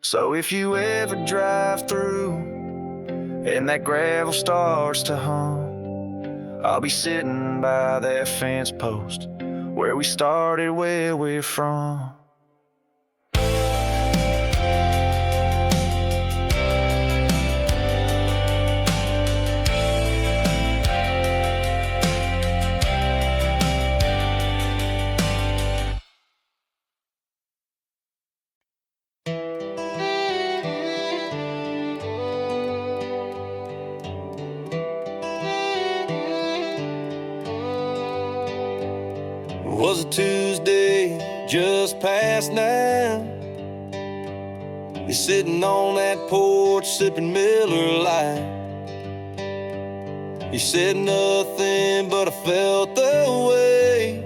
So if you ever drive through and that gravel starts to hum, I'll be sitting by that fence post where we started, where we're from. It was a Tuesday, just past 9. You're sitting on that porch, sipping Miller Lite. You said nothing, but I felt the way,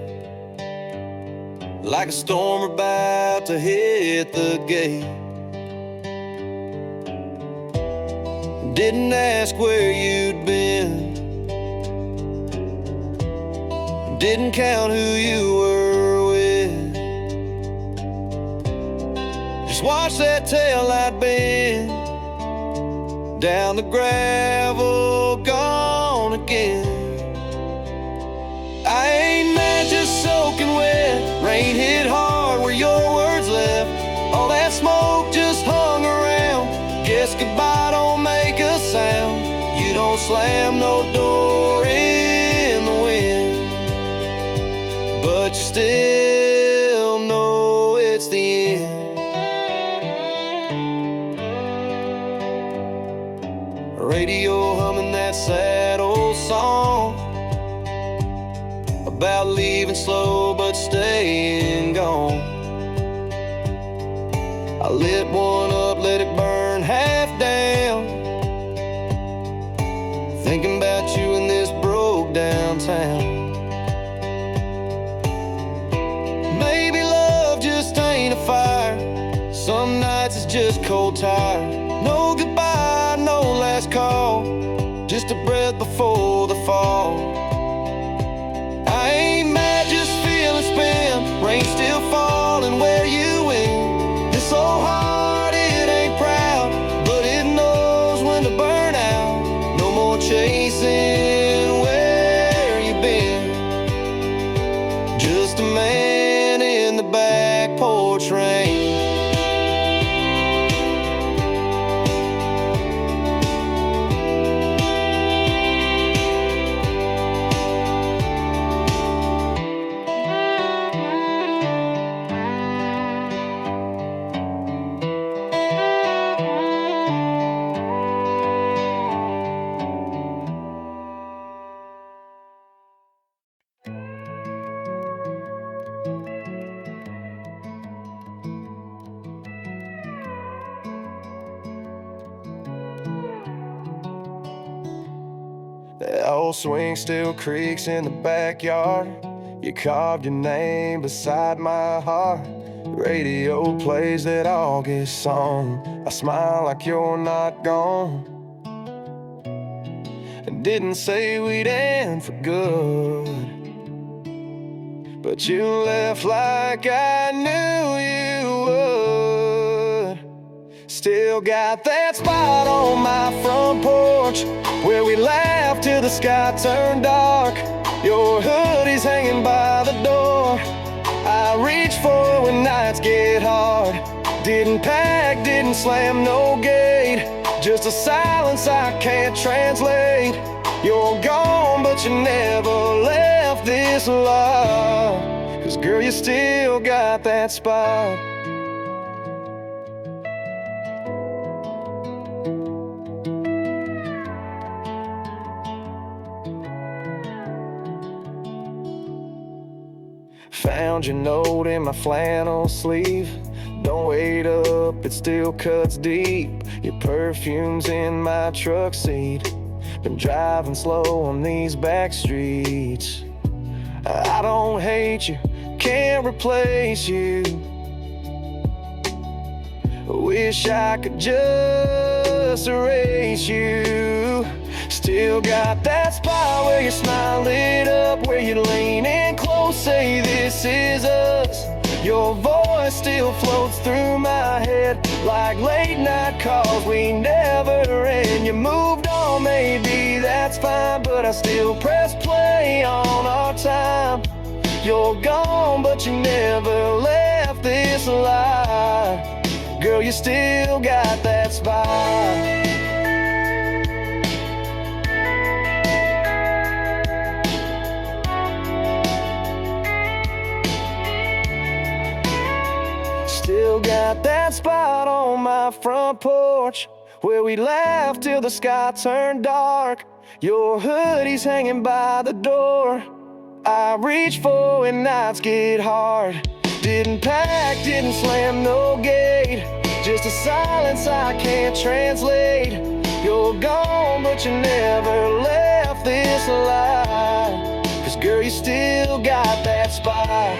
like a storm about to hit the gate. Didn't ask where you'd been, didn't count who you were with, just Just watch that taillight bend down the gravel, gone again. I ain't mad, just soaking wet. Rain hit hard where your words left. All that smoke just hung around. Guess goodbye don't make a sound. You don't slam no door in the wind, but you still know it's the end. Radio humming that sad old song about leaving slow but staying gone. I lit one up, let it burn half down, thinking about you in this broke down town. Maybe love just ain't a fire. Some nights it's just cold tired. No goodbye, no last call, just a breath before the fall. I ain't mad, just feeling spent. Rain still falling where you went. This old heart, it ain't proud, but it knows when to burn out. No more chasing where you been. Just a man in the back porch rain. That old swing still creaks in the backyard. You carved your name beside my heart. Radio plays that August song. I smile like you're not gone, and didn't say we'd end for good, but you left like I knew you would. Still got that spot on my front porch where we laughed till the sky turned dark. Your hoodie's hanging by the door. I reach for when nights get hard. Didn't pack, didn't slam no gate, just a silence I can't translate. You're gone, but you never left this love. 'Cause girl, you still got that spot. Found your note in my flannel sleeve. Don't wait up, it still cuts deep. Your perfume's in my truck seat. Been driving slow on these back streets. I don't hate you, can't replace you. Wish I could just erase you. Still got that spot where your smile lit up, where you lean in close, say this is us. Your voice still floats through my head like late night calls we never end. You moved on, maybe that's fine, but I still press play on our time. You're gone, but you never left this life. Girl, you still got that spot. Still got that spot on my front porch where we laughed till the sky turned dark. Your hoodie's hanging by the door. I reach for when nights get hard. Didn't pack, didn't slam no gate, just a silence I can't translate. You're gone, but you never left this life. 'Cause girl, you still got that spot.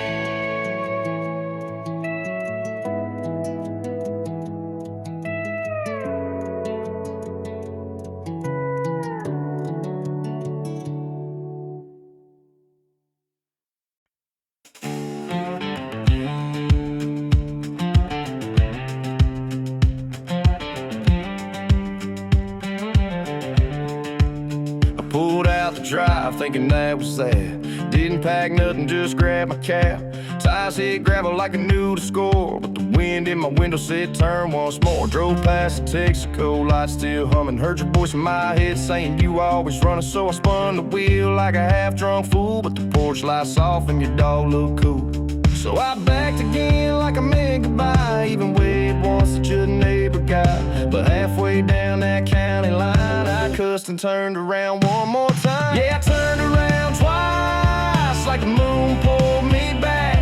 out to drive, thinking that was that. Didn't pack nothing, just grabbed my cap. Tires hit gravel like I knew to score, but the wind in my window said turn once more. Drove past the Texaco, lights still humming. Heard your voice in my head saying you always running, so I spun the wheel like a half-drunk fool. But the porch lights off and your dog looked cool, so I backed again like I meant goodbye. Even waved once at your neighbor guy, but halfway down that county line I cussed and turned around one more time. Yeah, I turned around twice like the moon pulled me back.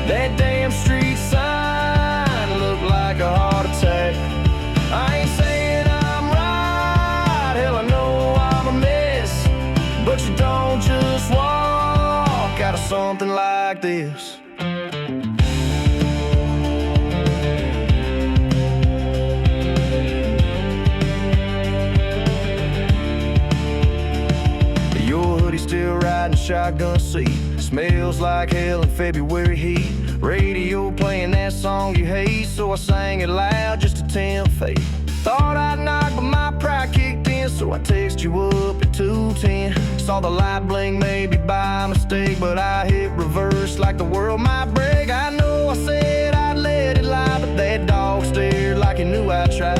That damn street sign looked like a heart attack. I ain't saying I'm right, hell I know I'm a mess, but you don't just walk out of something like this. Still riding shotgun seat, smells like hell in February heat. Radio playing that song you hate, so I sang it loud just to tempt fate. Thought I'd knock, but my pride kicked in, so I text you up at 2:10. Saw the light blink maybe by mistake, but I hit reverse like the world might break. I know I said I'd let it lie, but that dog stared like he knew I'd try.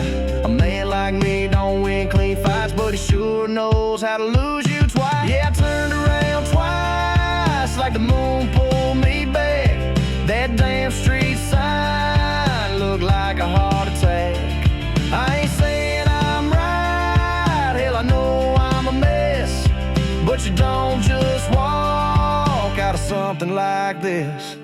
A man like me don't win clean fights, but he sure knows how to lose you twice. Yeah, I turned around twice like the moon pulled me back. That damn street sign looked like a heart attack. I ain't saying I'm right, hell I know I'm a mess, but you don't just walk out of something like this.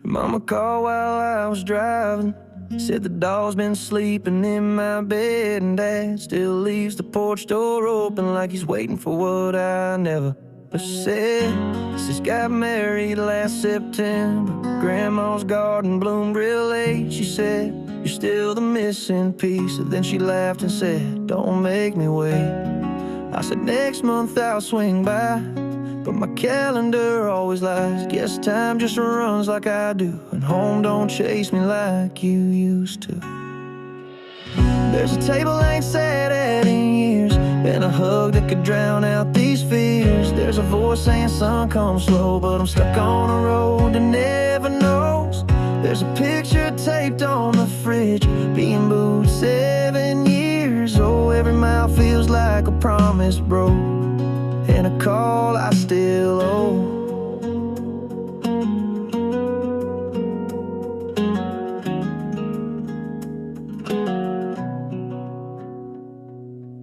Mama called while I was driving, said the dog's been sleeping in my bed, and Dad still leaves the porch door open like he's waiting for what I never said. Sis got married last September, Grandma's garden bloomed real late. She said, you're still the missing piece, and then she laughed and said, don't make me wait. I said, next month I'll swing by, but my calendar always lies. Guess time just runs like I do, and home don't chase me like you used to. There's a table I ain't sat at in years, and a hug that could drown out these fears. There's a voice saying, son, come slow, but I'm stuck on a road that never knows. There's a picture taped on the fridge, being booed 7 years. Oh, every mile feels like a promise broke, and a call I still owe.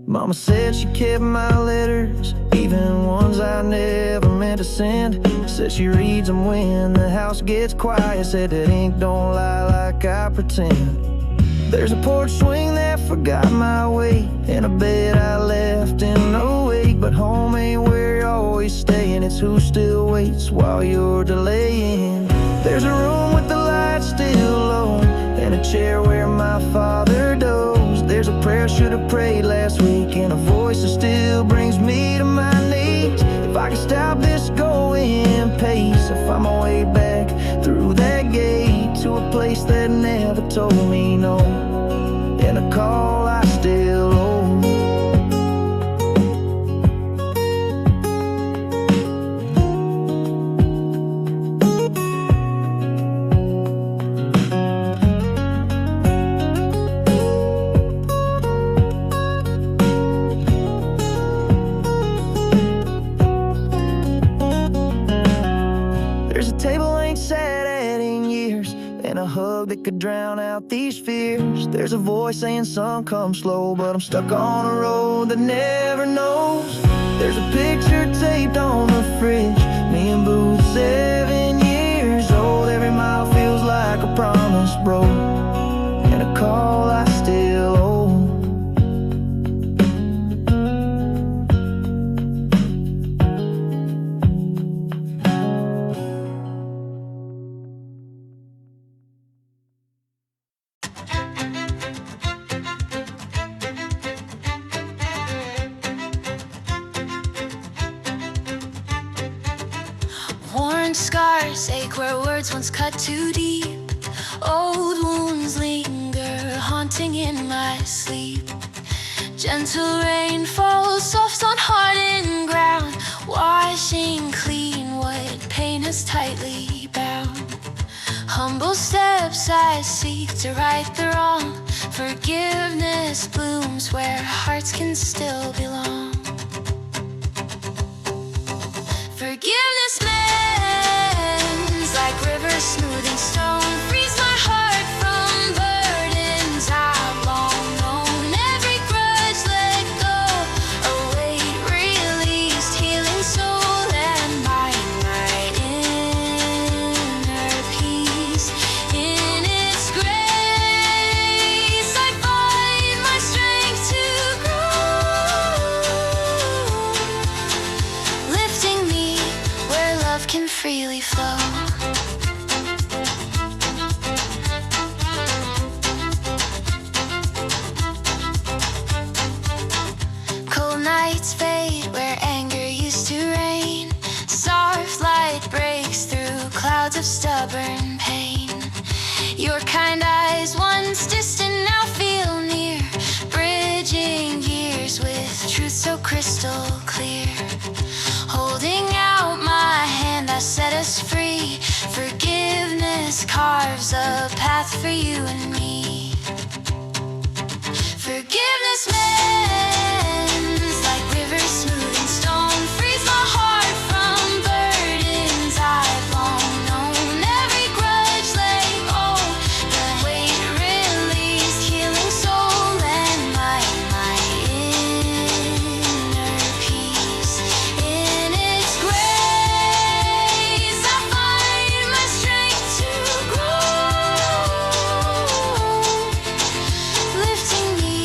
Mama said she kept my letters, even ones I never meant to send. Said she reads them when the house gets quiet. Said that ink don't lie like I pretend. There's a porch swing that forgot my weight, and a bed I left in no wake. But home ain't where you're always staying, it's who still waits while you're delaying. There's a room with the lights still low, and a chair where my father dozed. There's a prayer I should have prayed last week, and a voice that still brings me to my knees. If I could stop this going pace, I'll find my way back through that gate to a place that never told me no, and a call I still owe. That could drown out these fears. There's a voice saying, son, come slow, but I'm stuck on a road that never knows. There's a picture taped on the fridge, me and Boo 7 years old. Every mile feels like a promise broke, and a call I still owe. Worn scars ache where words once cut too deep. Old wounds linger, haunting in my sleep. Gentle rain falls soft on hardened ground, washing clean what pain has tightly bound. Humble steps I seek to right the wrong. Forgiveness blooms where hearts can still belong. Forgiveness mends like rivers smoothing stone. Frees my heart from burdens I've long known. Every grudge let go, a weight released, healing soul and mind. My inner peace, in its grace I find my strength to grow, lifting me where love can freely flow. Cold nights fade where anger used to reign. Soft light breaks through clouds of stubborn pain. Your kind eyes, once distant, now feel near, bridging years with truth so crystal clear. Holding out my hand that set us free. Forgiveness carves a path for you and me. Forgiveness mends like rivers smoothing stone. Frees my heart from burdens I've long known. Every grudge let go, the weight released, healing soul and mind. My inner peace, in its grace I find my strength to grow, lifting me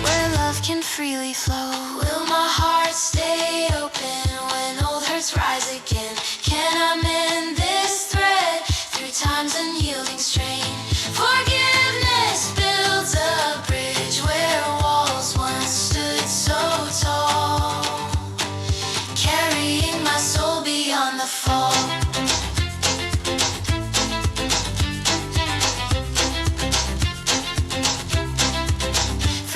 where love can freely flow. Will my heart stay open when old hurts rise again? Can I mend this thread through time's unyielding strain? Forgiveness builds a bridge where walls once stood so tall, carrying my soul beyond the fall.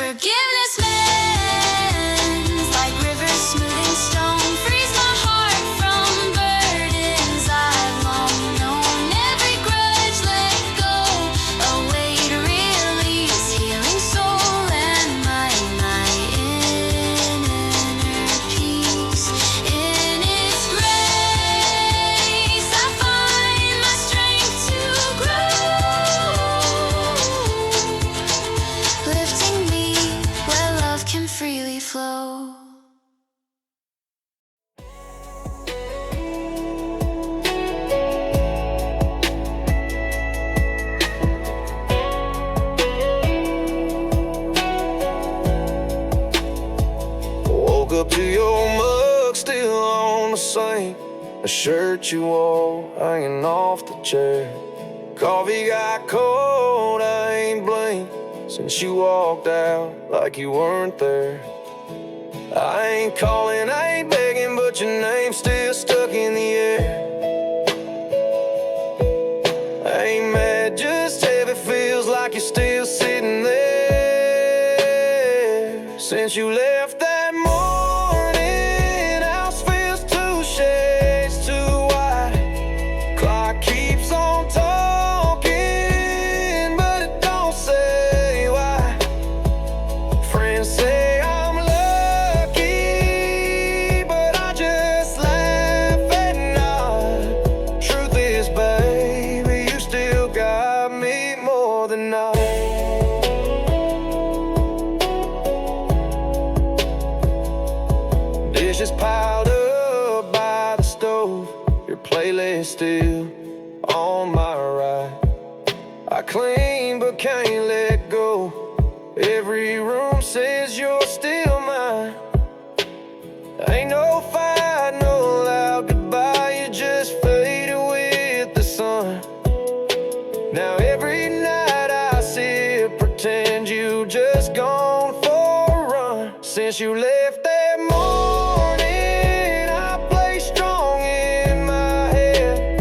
Forgiveness mends like rivers smoothing stone. Frees my heart from burdens I've long known. Every grudge let go, a weight released, healing soul and mind. My inner peace, in its grace I find my strength to grow, lifting me where love can freely flow. Woke up to your mug still on the sink. A shirt you wore hanging off the chair. Coffee got cold, I ain't blinked since you walked out like you weren't there. I ain't calling, I ain't begging, but your name's still stuck in the air. I ain't mad, just heavy, feels like you're still sitting there. Since you left that morning, house feels 2 shades too white. Clock keeps on talking, but it don't say why. Friends say I'm lucky, but I just laugh at night. Truth is, baby, you still got me more than I. Dishes piled up by the stove, your playlist still on my right. I clean but can't let go. Every room says you're still mine. Ain't no fight, no loud goodbye, you just faded with the sun. Now every night I sit, pretend you just gone for a run. Since you left that morning, I play strong in my head.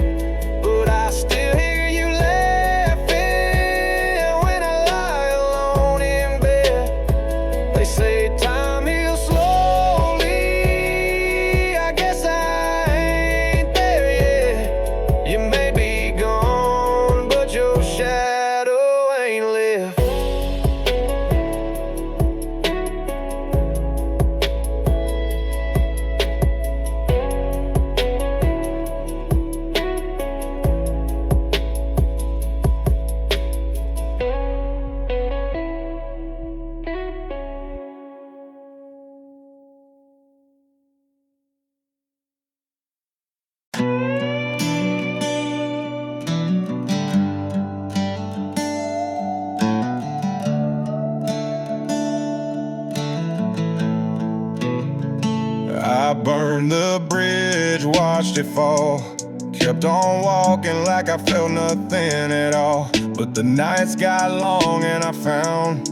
I burned the bridge, watched it fall. Kept on walking like I felt nothing at all. But the nights got long and I found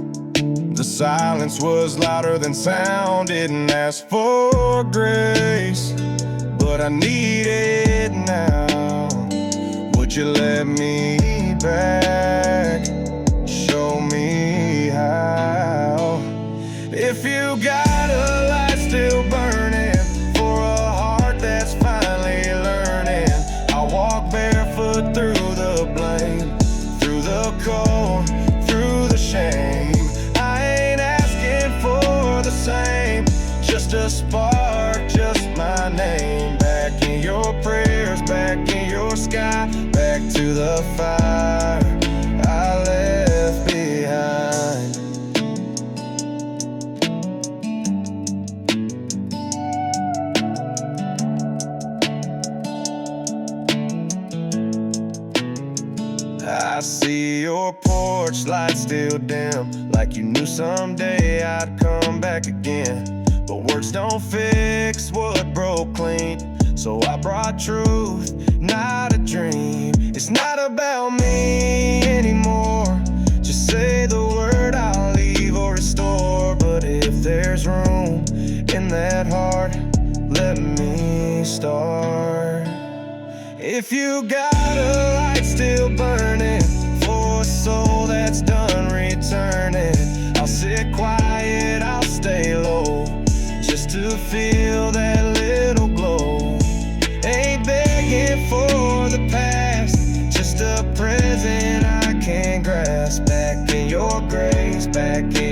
the silence was louder than sound. Didn't ask for grace, but I need it now. Would you let me back? Show me how. If you got a light still burning for a heart that's finally learning, I'll walk barefoot through the blame, through the cold, through the shame. I ain't asking for the same, just a spark, just my name. Back in your prayers, back in your sky, back to the fire I left behind. I see your porch light still dim, like you knew someday I'd come back again. But words don't fix what broke clean, so I brought truth, not a dream. It's not about me anymore. Just say the word, I'll leave or restore. But if there's room in that heart, let me start. If you got a light still burning for a soul that's done returning, I'll sit quiet, I'll stay low, just to feel that little glow. Ain't begging for the past, just a present I can grasp. Back in your grace, back in